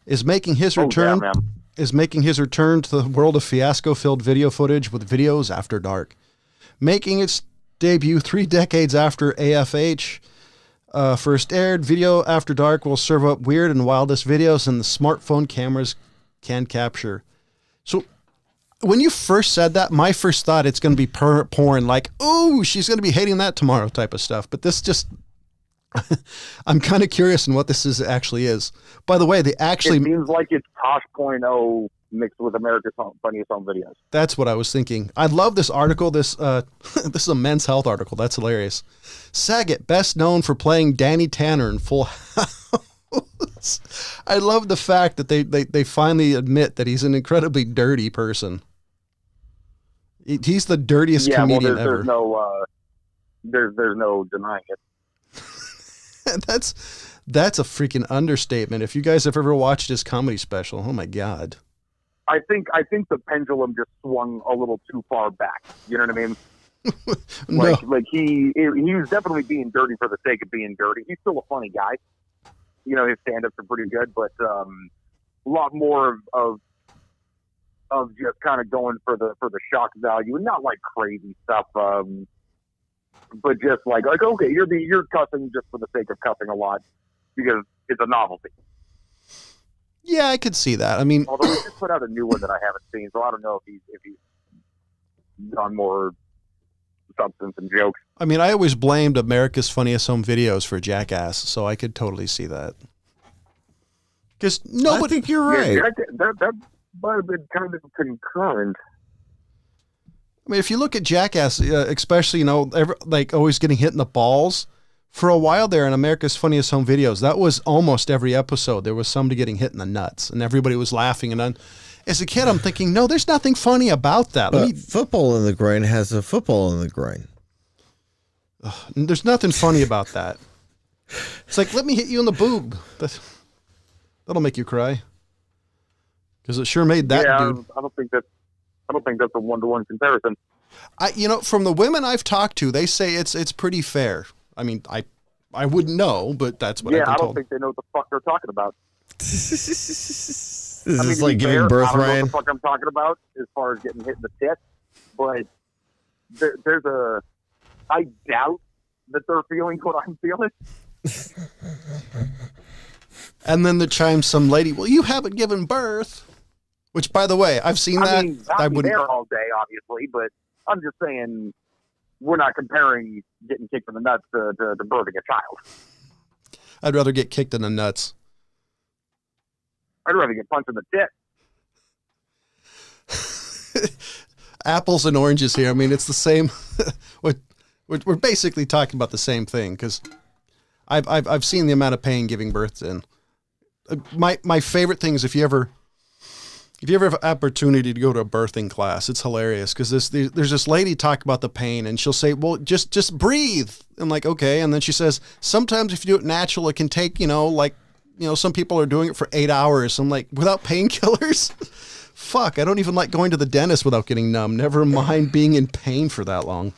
Is making his return. Yeah, is making his return to the world of fiasco-filled video footage with Videos After Dark, making its debut 3 decades after AFH first aired. Video After Dark will serve up weird and wildest videos and the smartphone cameras can capture. So when you first said that, my first thought, it's going to be porn, like, oh, she's going to be hating that tomorrow type of stuff. But this just, I'm kind of curious in what this actually is. By the way, they actually... It seems like it's Tosh.0 mixed with America's Funniest Home Videos. That's what I was thinking. I love this article. This this is a Men's Health article. That's hilarious. Saget, best known for playing Danny Tanner in Full House. I love the fact that they finally admit that he's an incredibly dirty person. He's the dirtiest comedian ever. There's no denying it. That's a freaking understatement. If you guys have ever watched his comedy special, oh my God. I think the pendulum just swung a little too far back. You know what I mean? No. Like he was definitely being dirty for the sake of being dirty. He's still a funny guy. You know, his stand-ups are pretty good, but a lot more of just kind of going for the shock value and not like crazy stuff. But just like okay, you're cussing just for the sake of cussing a lot because it's a novelty. Yeah, I could see that. I mean, although he just put out a new one that I haven't seen, so I don't know if he's done more substance and jokes. I mean, I always blamed America's Funniest Home Videos for Jackass, so I could totally see that. Because nobody. I think you're right. Yeah, that might have been kind of concurrent. I mean, if you look at Jackass, especially, like always getting hit in the balls, for a while there in America's Funniest Home Videos, that was almost every episode. There was somebody getting hit in the nuts, and everybody was laughing. And as a kid, I'm thinking, no, there's nothing funny about that. But football in the groin has a football in the groin. There's nothing funny about that. It's like, let me hit you in the boob. That'll make you cry. Because it sure made that dude. I don't think that's a 1-to-1 comparison. From the women I've talked to, they say it's pretty fair. I mean, I wouldn't know, but that's what I've been told. I don't think they know what the fuck they're talking about. Is this like giving birth, Ryan? I don't know Ryan? what the fuck I'm talking about as far as getting hit in the tit, but I doubt that they're feeling what I'm feeling. And then the chimes some lady, well, you haven't given birth. Which, by the way, I've seen that. I mean, I'll be there all day, obviously, but I'm just saying we're not comparing getting kicked in the nuts to birthing a child. I'd rather get kicked in the nuts. I'd rather get punched in the tit. Apples and oranges here. I mean, it's the same. We're basically talking about the same thing because I've seen the amount of pain giving birth in. My favorite thing is if you ever have an opportunity to go to a birthing class, it's hilarious because there's this lady talk about the pain and she'll say, well, just breathe. I'm like, okay. And then she says, sometimes if you do it natural, it can take, some people are doing it for 8 hours. I'm like, without painkillers? Fuck, I don't even like going to the dentist without getting numb. Never mind being in pain for that long.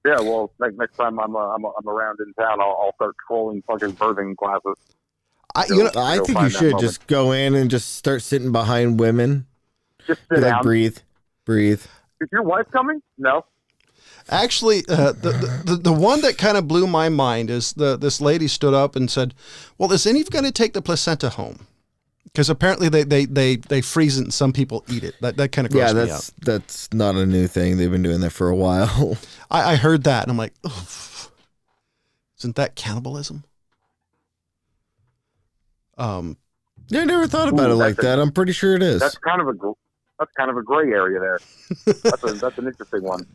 Yeah, well, next time I'm around in town, I'll start trolling fucking birthing classes. I think you should just go in and just start sitting behind women. Just sit down. Breathe. Is your wife coming? No. Actually, the one that kind of blew my mind is this lady stood up and said, well, is any of you going to take the placenta home? Because apparently they freeze it and some people eat it. That kind of grossed me out. That's not a new thing. They've been doing that for a while. I heard that and I'm like, oof. Isn't that cannibalism? I never thought about it like that. I'm pretty sure it is. That's kind of That's kind of a gray area there. That's an interesting one.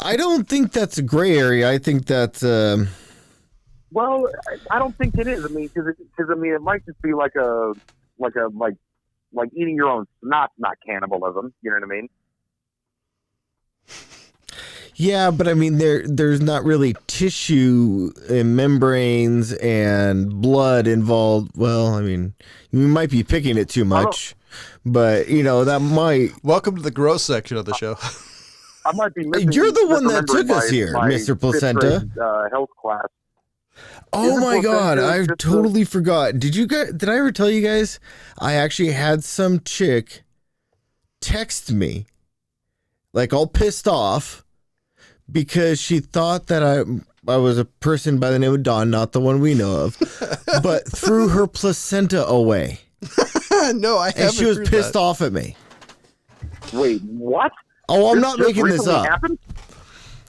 I don't think that's a gray area. I think that's. Well, I don't think it is. I mean, because it might just be like eating your own snot's not cannibalism. You know what I mean? Yeah, but I mean, there's not really tissue and membranes and blood involved. Well, I mean, you might be picking it too much, but that might. Welcome to the gross section of the show. I might be missing. You're the one that took us here, Mr. Placenta. Health class. Oh my God, I totally forgot. Did I ever tell you guys? I actually had some chick text me, like all pissed off, because she thought that I was a person by the name of Dawn, not the one we know of, but threw her placenta away. No, I haven't. And she was pissed off at me. Wait, what? Oh, I'm not making this up. Happened?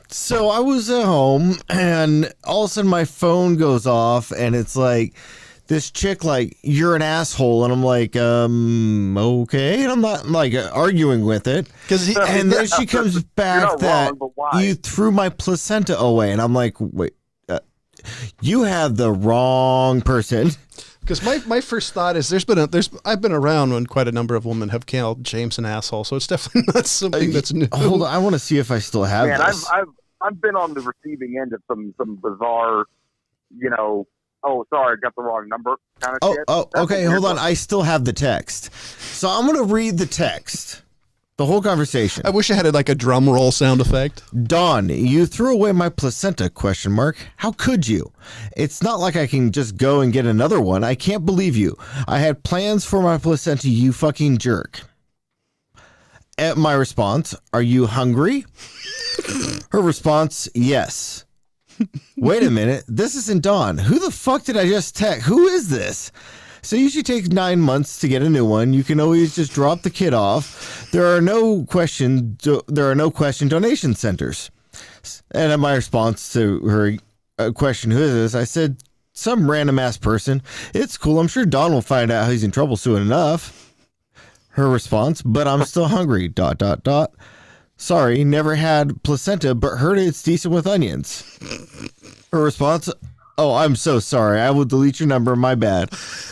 So I was at home, and all of a sudden my phone goes off, and it's like this chick, like, you're an asshole, and I'm like, okay, and I'm not like arguing with it, and then she comes back that you threw my placenta away, and I'm like, wait, you have the wrong person. Because my first thought is I've been around when quite a number of women have called James an asshole, so it's definitely not something that's new. Hold on, I want to see if I still have this. I've been on the receiving end of some bizarre, oh, sorry, I got the wrong number kind of shit. Oh, okay, hold on. I still have the text. So I'm going to read the text. The whole conversation. I wish I had like a drum roll sound effect. Dawn, you threw away my placenta, ? How could you? It's not like I can just go and get another one. I can't believe you. I had plans for my placenta, you fucking jerk. At my response, are you hungry? Her response, yes. Wait a minute. This isn't Dawn. Who the fuck did I just text? Who is this? So it usually takes 9 months to get a new one. You can always just drop the kid off. There are no question donation centers. And in my response to her question, who is this? I said, some random ass person. It's cool. I'm sure Dawn will find out he's in trouble soon enough. Her response, but I'm still hungry. ... Sorry, never had placenta, but heard it's decent with onions. Her response, oh, I'm so sorry. I will delete your number. My bad.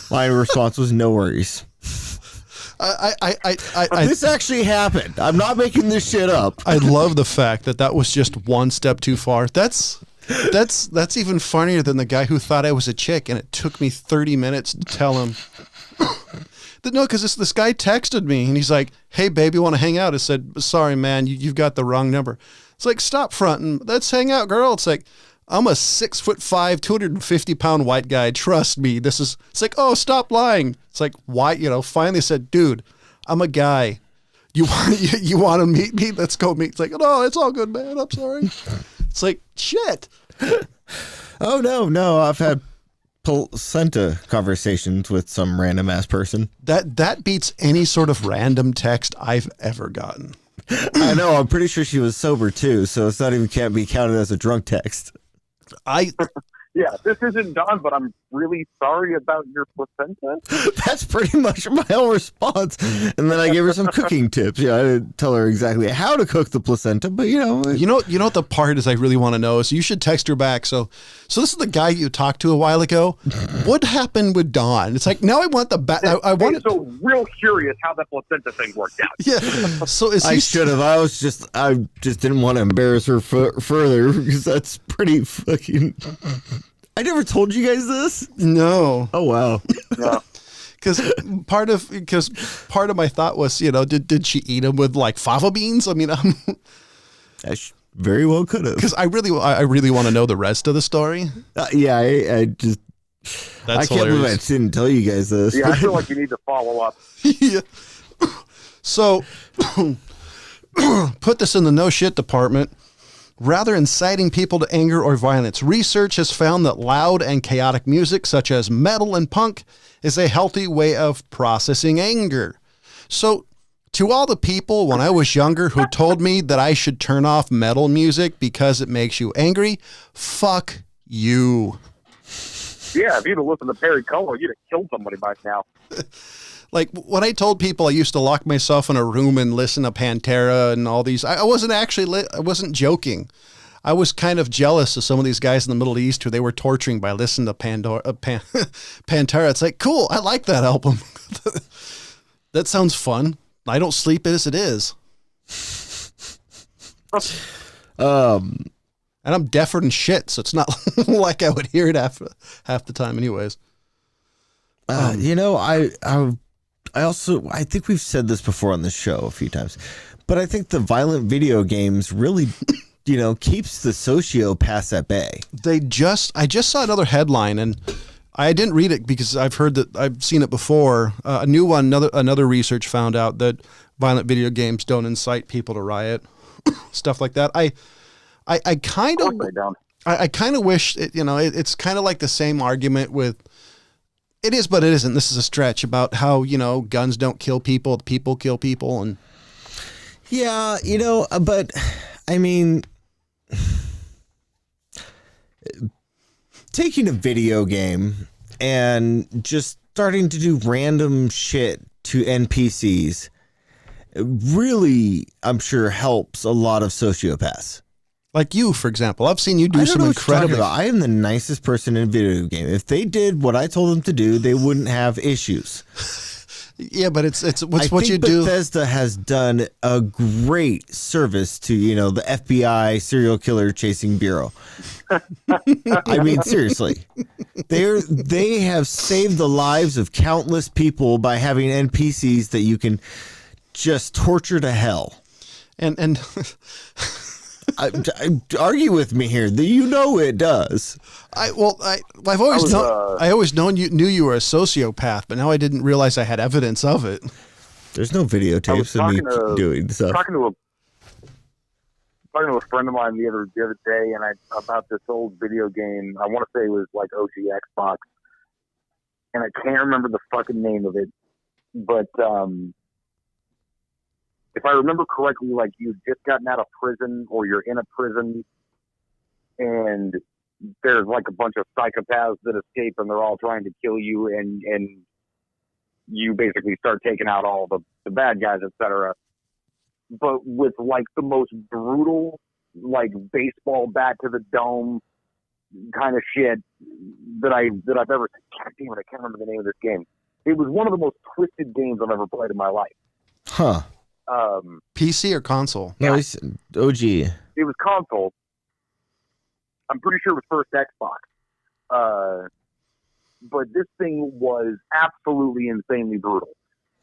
My response was no worries. This actually happened. I'm not making this shit up. I love the fact that was just one step too far. That's even funnier than the guy who thought I was a chick, and it took me 30 minutes to tell him. No, because this guy texted me, and he's like, hey, baby, want to hang out? I said, sorry, man, you've got the wrong number. It's like, stop fronting. Let's hang out, girl. It's like, I'm a 6'5", 250-pound white guy. Trust me. It's like, oh, stop lying. It's like, why? Finally said, dude, I'm a guy. You want to meet me? Let's go meet. It's like, no, it's all good, man. I'm sorry. It's like, shit. Oh, no. I've had placenta conversations with some random ass person. That beats any sort of random text I've ever gotten. I know. I'm pretty sure she was sober too, so it's not even can't be counted as a drunk text. Yeah, this isn't Dawn, but I'm really sorry about your placenta. That's pretty much my whole response. And then I gave her some cooking tips. Yeah, I didn't tell her exactly how to cook the placenta, but you know what the part is I really want to know is you should text her back. So this is the guy you talked to a while ago. What happened with Dawn? It's like, now I want the back. I'm so real curious how that placenta thing worked out. Yeah. So I should have. I just didn't want to embarrass her further because that's pretty fucking. I never told you guys this? No. Oh, wow. No. Because part of my thought was, did she eat them with like fava beans? I mean, I very well could have. Because I really want to know the rest of the story. Yeah, I just. That's I can't believe I didn't tell you guys this. Yeah, I feel like you need to follow up. Yeah. So, put this in the no shit department. Rather inciting people to anger or violence, research has found that loud and chaotic music, such as metal and punk, is a healthy way of processing anger. So, to all the people when I was younger who told me that I should turn off metal music because it makes you angry, fuck you. Yeah, if you'd have listened to Perry Como, you'd have killed somebody by now. Like when I told people I used to lock myself in a room and listen to Pantera and all these, I wasn't actually, I wasn't joking. I was kind of jealous of some of these guys in the Middle East who they were torturing by listening to Pantera. It's like, cool, I like that album. That sounds fun. I don't sleep as it is. And I'm deafer than shit, so it's not like I would hear it half the time anyways. You know, I also, I think we've said this before on the show a few times, but I think the violent video games really, you know, keeps the sociopaths at bay. I just saw another headline, and I didn't read it because I've heard that I've seen it before. A new one, another research found out that violent video games don't incite people to riot, stuff like that. I kind of wish it, you know, it's kind of like the same argument with, it is, but it isn't. This is a stretch about how, you know, guns don't kill people, people kill people. And yeah, you know, but I mean, taking a video game and just starting to do random shit to NPCs really, I'm sure, helps a lot of sociopaths. Like you, for example. I've seen you do some incredible... I am the nicest person in a video game. If they did what I told them to do, they wouldn't have issues. Yeah, but it's what you do. Bethesda has done a great service to, you know, the FBI serial killer chasing bureau. I mean, seriously, they have saved the lives of countless people by having NPCs that you can just torture to hell. And I argue with me here. You know it does. I've always knew you were a sociopath, but now I didn't realize I had evidence of it. There's no videotapes of me doing stuff. Talking to a friend of mine the other day, and about this old video game. I want to say it was like OG Xbox, and I can't remember the fucking name of it, but if I remember correctly, like you've just gotten out of prison or you're in a prison and there's like a bunch of psychopaths that escape and they're all trying to kill you, and you basically start taking out all the bad guys, etc. But with like the most brutal, like baseball bat to the dome kind of shit that I've ever seen. God damn it, I can't remember the name of this game. It was one of the most twisted games I've ever played in my life. Huh. PC or console? No, it's OG. It was console. I'm pretty sure it was first Xbox. But this thing was absolutely insanely brutal.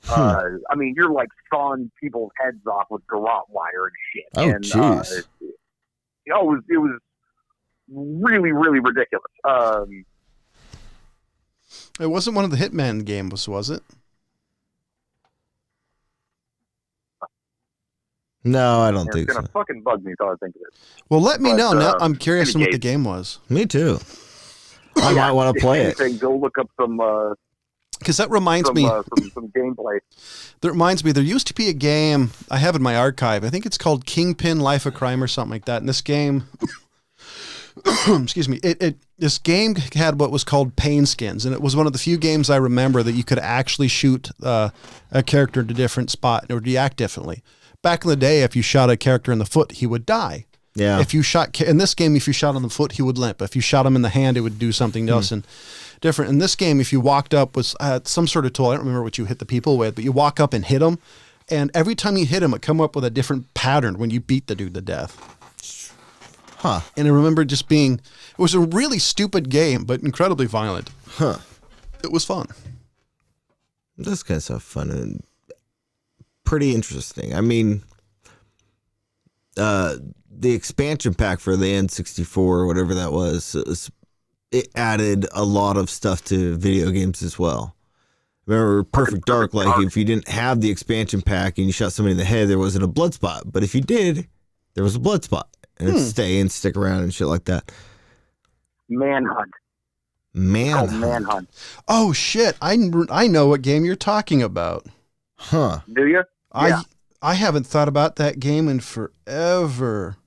I mean, you're like sawing people's heads off with garrote wire and shit. Oh, jeez. It was really, really ridiculous. It wasn't one of the Hitman games, was it? No, I don't think so. It's going to fucking bug me until I think of it. Well, let me know. Now I'm curious on what the game was. Me too. I might want to play it. Go look up some... Because that reminds me... some gameplay. That reminds me, there used to be a game I have in my archive. I think it's called Kingpin Life of Crime or something like that. And this game... excuse me. This game had what was called pain skins, and it was one of the few games I remember that you could actually shoot a character to a different spot or react differently. Back in the day, if you shot a character in the foot, he would die. Yeah. If you shot in this game, if you shot on the foot, he would limp. If you shot him in the hand, it would do something else and different. In this game, if you walked up with some sort of tool, I don't remember what you hit the people with, but you walk up and hit him, and every time you hit him, it come up with a different pattern when you beat the dude to death. Huh. And I remember just it was a really stupid game, but incredibly violent. Huh. It was fun. This kind of stuff fun and pretty interesting. I mean, the expansion pack for the N64 or whatever that was, it added a lot of stuff to video games as well. Remember Perfect Dark, like if you didn't have the expansion pack and you shot somebody in the head, there wasn't a blood spot. But if you did, there was a blood spot. And it'd stay and stick around and shit like that. Manhunt. Oh, shit. I know what game you're talking about. Huh. Do you? I haven't thought about that game in forever.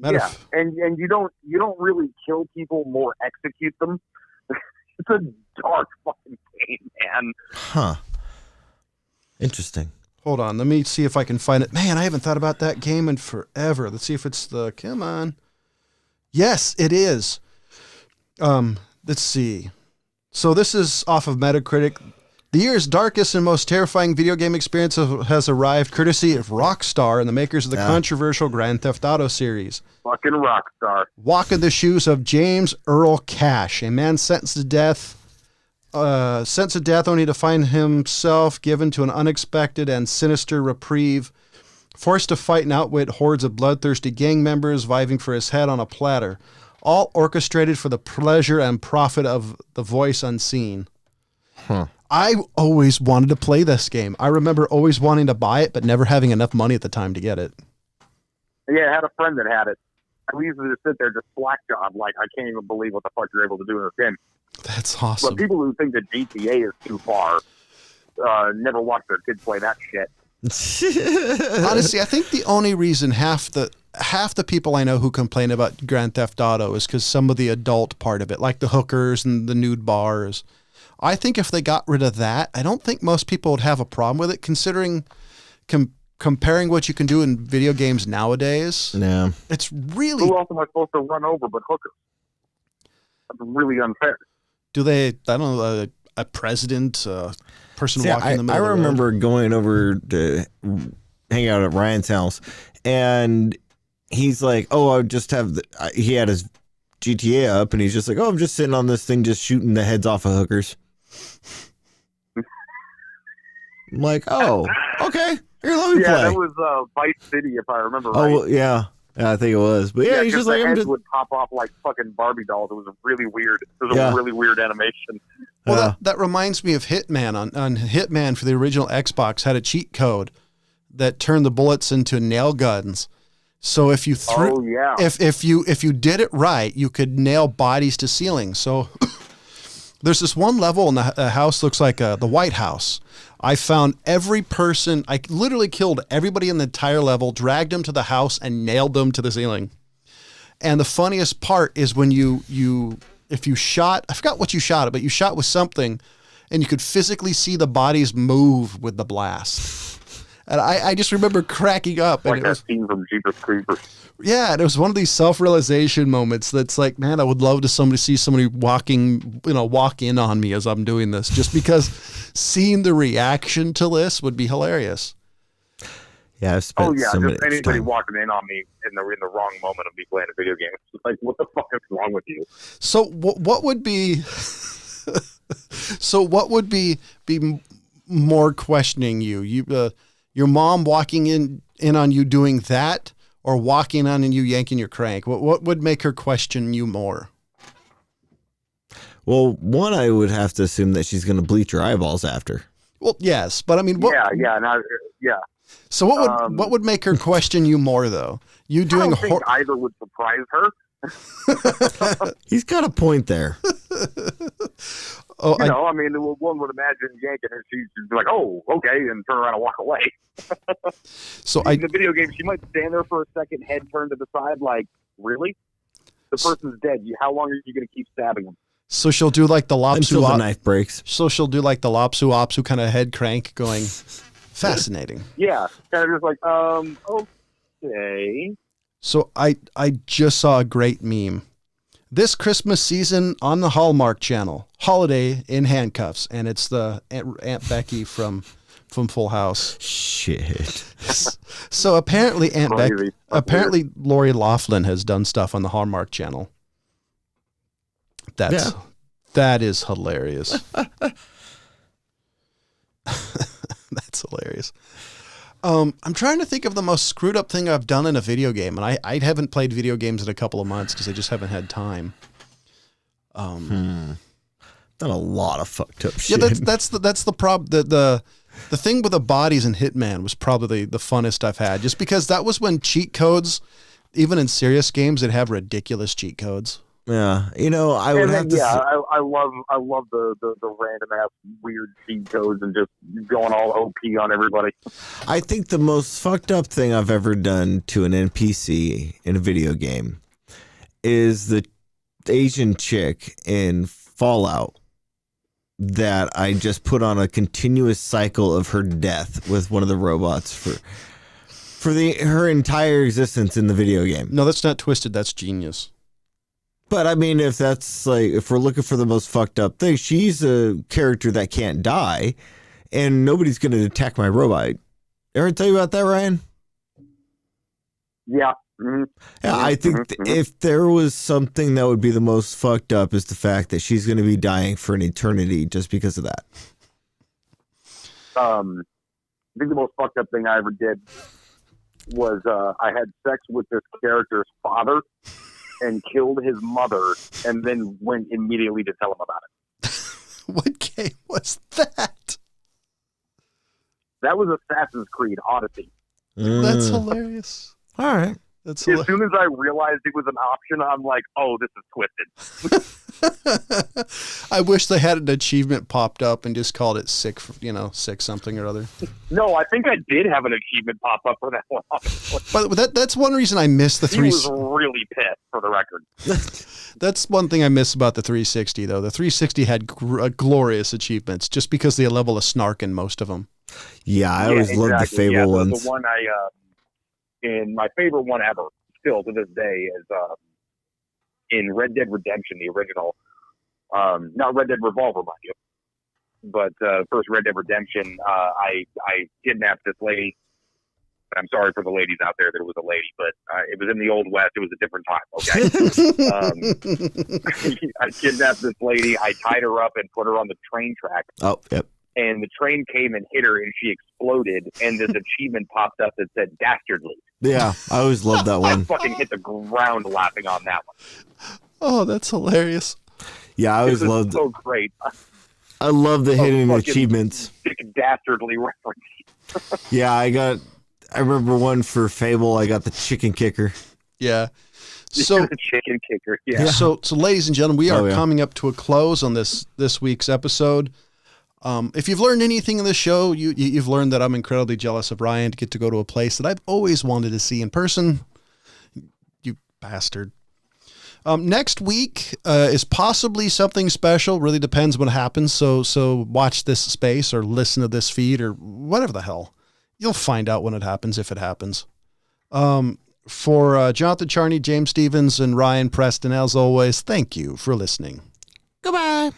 And you don't really kill people, more execute them. It's a dark fucking game, man. Huh. Interesting. Hold on, let me see if I can find it. Man, I haven't thought about that game in forever. Let's see if it's the. Come on. Yes, it is. Let's see. So this is off of Metacritic. The year's darkest and most terrifying video game experience has arrived, courtesy of Rockstar and the makers of the controversial Grand Theft Auto series. Fucking Rockstar. Walk in the shoes of James Earl Cash, a man sentenced to death only to find himself given to an unexpected and sinister reprieve, forced to fight and outwit hordes of bloodthirsty gang members vying for his head on a platter, all orchestrated for the pleasure and profit of the voice unseen. Huh. I always wanted to play this game. I remember always wanting to buy it, but never having enough money at the time to get it. Yeah, I had a friend that had it. We used to just sit there just slack job, like, I can't even believe what the fuck you're able to do in this game. That's awesome. But people who think that GTA is too far never watch their kids play that shit. Honestly, I think the only reason half the people I know who complain about Grand Theft Auto is because some of the adult part of it, like the hookers and the nude bars. I think if they got rid of that, I don't think most people would have a problem with it, considering comparing what you can do in video games nowadays. Yeah. It's really... Who else am I supposed to run over but hookers? That's really unfair. Do they, I don't know, a president, person walking in the middle I of the remember road? going over to hang out at Ryan's house, and he's like, oh, I just have... he had his GTA up, and he's just like, oh, I'm just sitting on this thing just shooting the heads off of hookers. I'm like, oh, okay. Here, let me play. Yeah, that was Vice City, if I remember right. Oh, yeah. Yeah, I think it was. But yeah, he's just like, the I'm heads just... would pop off like fucking Barbie dolls. It was really weird. It was a really weird animation. Well, that reminds me of Hitman. On Hitman for the original Xbox had a cheat code that turned the bullets into nail guns. So if you if you did it right, you could nail bodies to ceilings. So there's this one level in the house looks like the White House. I found every person. I literally killed everybody in the entire level, dragged them to the house, and nailed them to the ceiling. And the funniest part is when if you shot, I forgot what you shot at, but you shot with something, and you could physically see the bodies move with the blast. And I just remember cracking up. Like and that scene from Jeepers Creepers. Yeah, and it was one of these self-realization moments that's like, man, I would love to see somebody walk in on me as I'm doing this, just because seeing the reaction to this would be hilarious. Yeah, I've spent just anybody walking in on me in the wrong moment of me playing a video game. It's like, what the fuck is wrong with you? So what would be be more questioning you? Your mom walking in on you doing that, or walking on and you yanking your crank? What would make her question you more? Well, one, I would have to assume that she's going to bleach her eyeballs after. Well, yes, but I mean, yeah. So what would make her question you more, though? You doing I don't think either would surprise her. He's got a point there. I mean, one would imagine yanking her. She's like, "Oh, okay," and turn around and walk away. So in the video game, she might stand there for a second, head turned to the side, like, "Really? The person's dead. How long are you going to keep stabbing them?" So she'll do like the until the knife breaks. So she'll do like the lopsu kind of head crank, going, fascinating. Yeah, kind of just like, okay. So I just saw a great meme. This Christmas season on the Hallmark Channel, Holiday in Handcuffs, and it's the Aunt Becky from Full House. Shit. So apparently Lori Loughlin has done stuff on the Hallmark Channel. That is hilarious. That's hilarious. I'm trying to think of the most screwed up thing I've done in a video game, and I haven't played video games in a couple of months because I just haven't had time. Done a lot of fucked up shit. Yeah, that's the problem. The thing with the bodies in Hitman was probably the funnest I've had, just because that was when cheat codes, even in serious games, they'd have ridiculous cheat codes. Yeah, I would have to. Yeah, I love the random ass weird cheat codes and just going all OP on everybody. I think the most fucked up thing I've ever done to an NPC in a video game is the Asian chick in Fallout that I just put on a continuous cycle of her death with one of the robots for her entire existence in the video game. No, that's not twisted. That's genius. But I mean, if we're looking for the most fucked up thing, she's a character that can't die, and nobody's going to attack my robot. Ever tell you about that, Ryan? Yeah. Mm-hmm. Yeah, I think if there was something that would be the most fucked up is the fact that she's going to be dying for an eternity just because of that. I think the most fucked up thing I ever did was I had sex with this character's father and killed his mother, and then went immediately to tell him about it. What game was that? That was Assassin's Creed Odyssey. That's hilarious. All right. As soon as I realized it was an option, I'm like, oh, this is twisted. I wish they had an achievement popped up and just called it sick something or other. No, I think I did have an achievement pop up for that one. But that's one reason I miss the 360. He was really pissed, for the record. That's one thing I miss about the 360, though. The 360 had glorious achievements just because of the level of snark in most of them. Yeah, I always loved the Fable ones. The one and my favorite one ever, still to this day, is in Red Dead Redemption, the original. Not Red Dead Revolver, mind you, but first Red Dead Redemption. I kidnapped this lady. I'm sorry for the ladies out there that it was a lady, but it was in the Old West. It was a different time. Okay. I kidnapped this lady. I tied her up and put her on the train track. Oh, yep. And the train came and hit her, and she exploded. And this achievement popped up that said "dastardly." Yeah, I always loved that one. I fucking hit the ground laughing on that one. Oh, that's hilarious. Yeah, I always loved. So great. I love the hidden achievements. Dastardly reference. Yeah, I remember one for Fable. I got the chicken kicker. Yeah. So the chicken kicker. Yeah. So, ladies and gentlemen, we are coming up to a close on this week's episode. If you've learned anything in this show, you've learned that I'm incredibly jealous of Ryan to get to go to a place that I've always wanted to see in person. You bastard. Next week is possibly something special. Really depends what happens. So watch this space or listen to this feed or whatever the hell. You'll find out when it happens, if it happens. For Jonathan Charney, James Stevens, and Ryan Preston, as always, thank you for listening. Goodbye.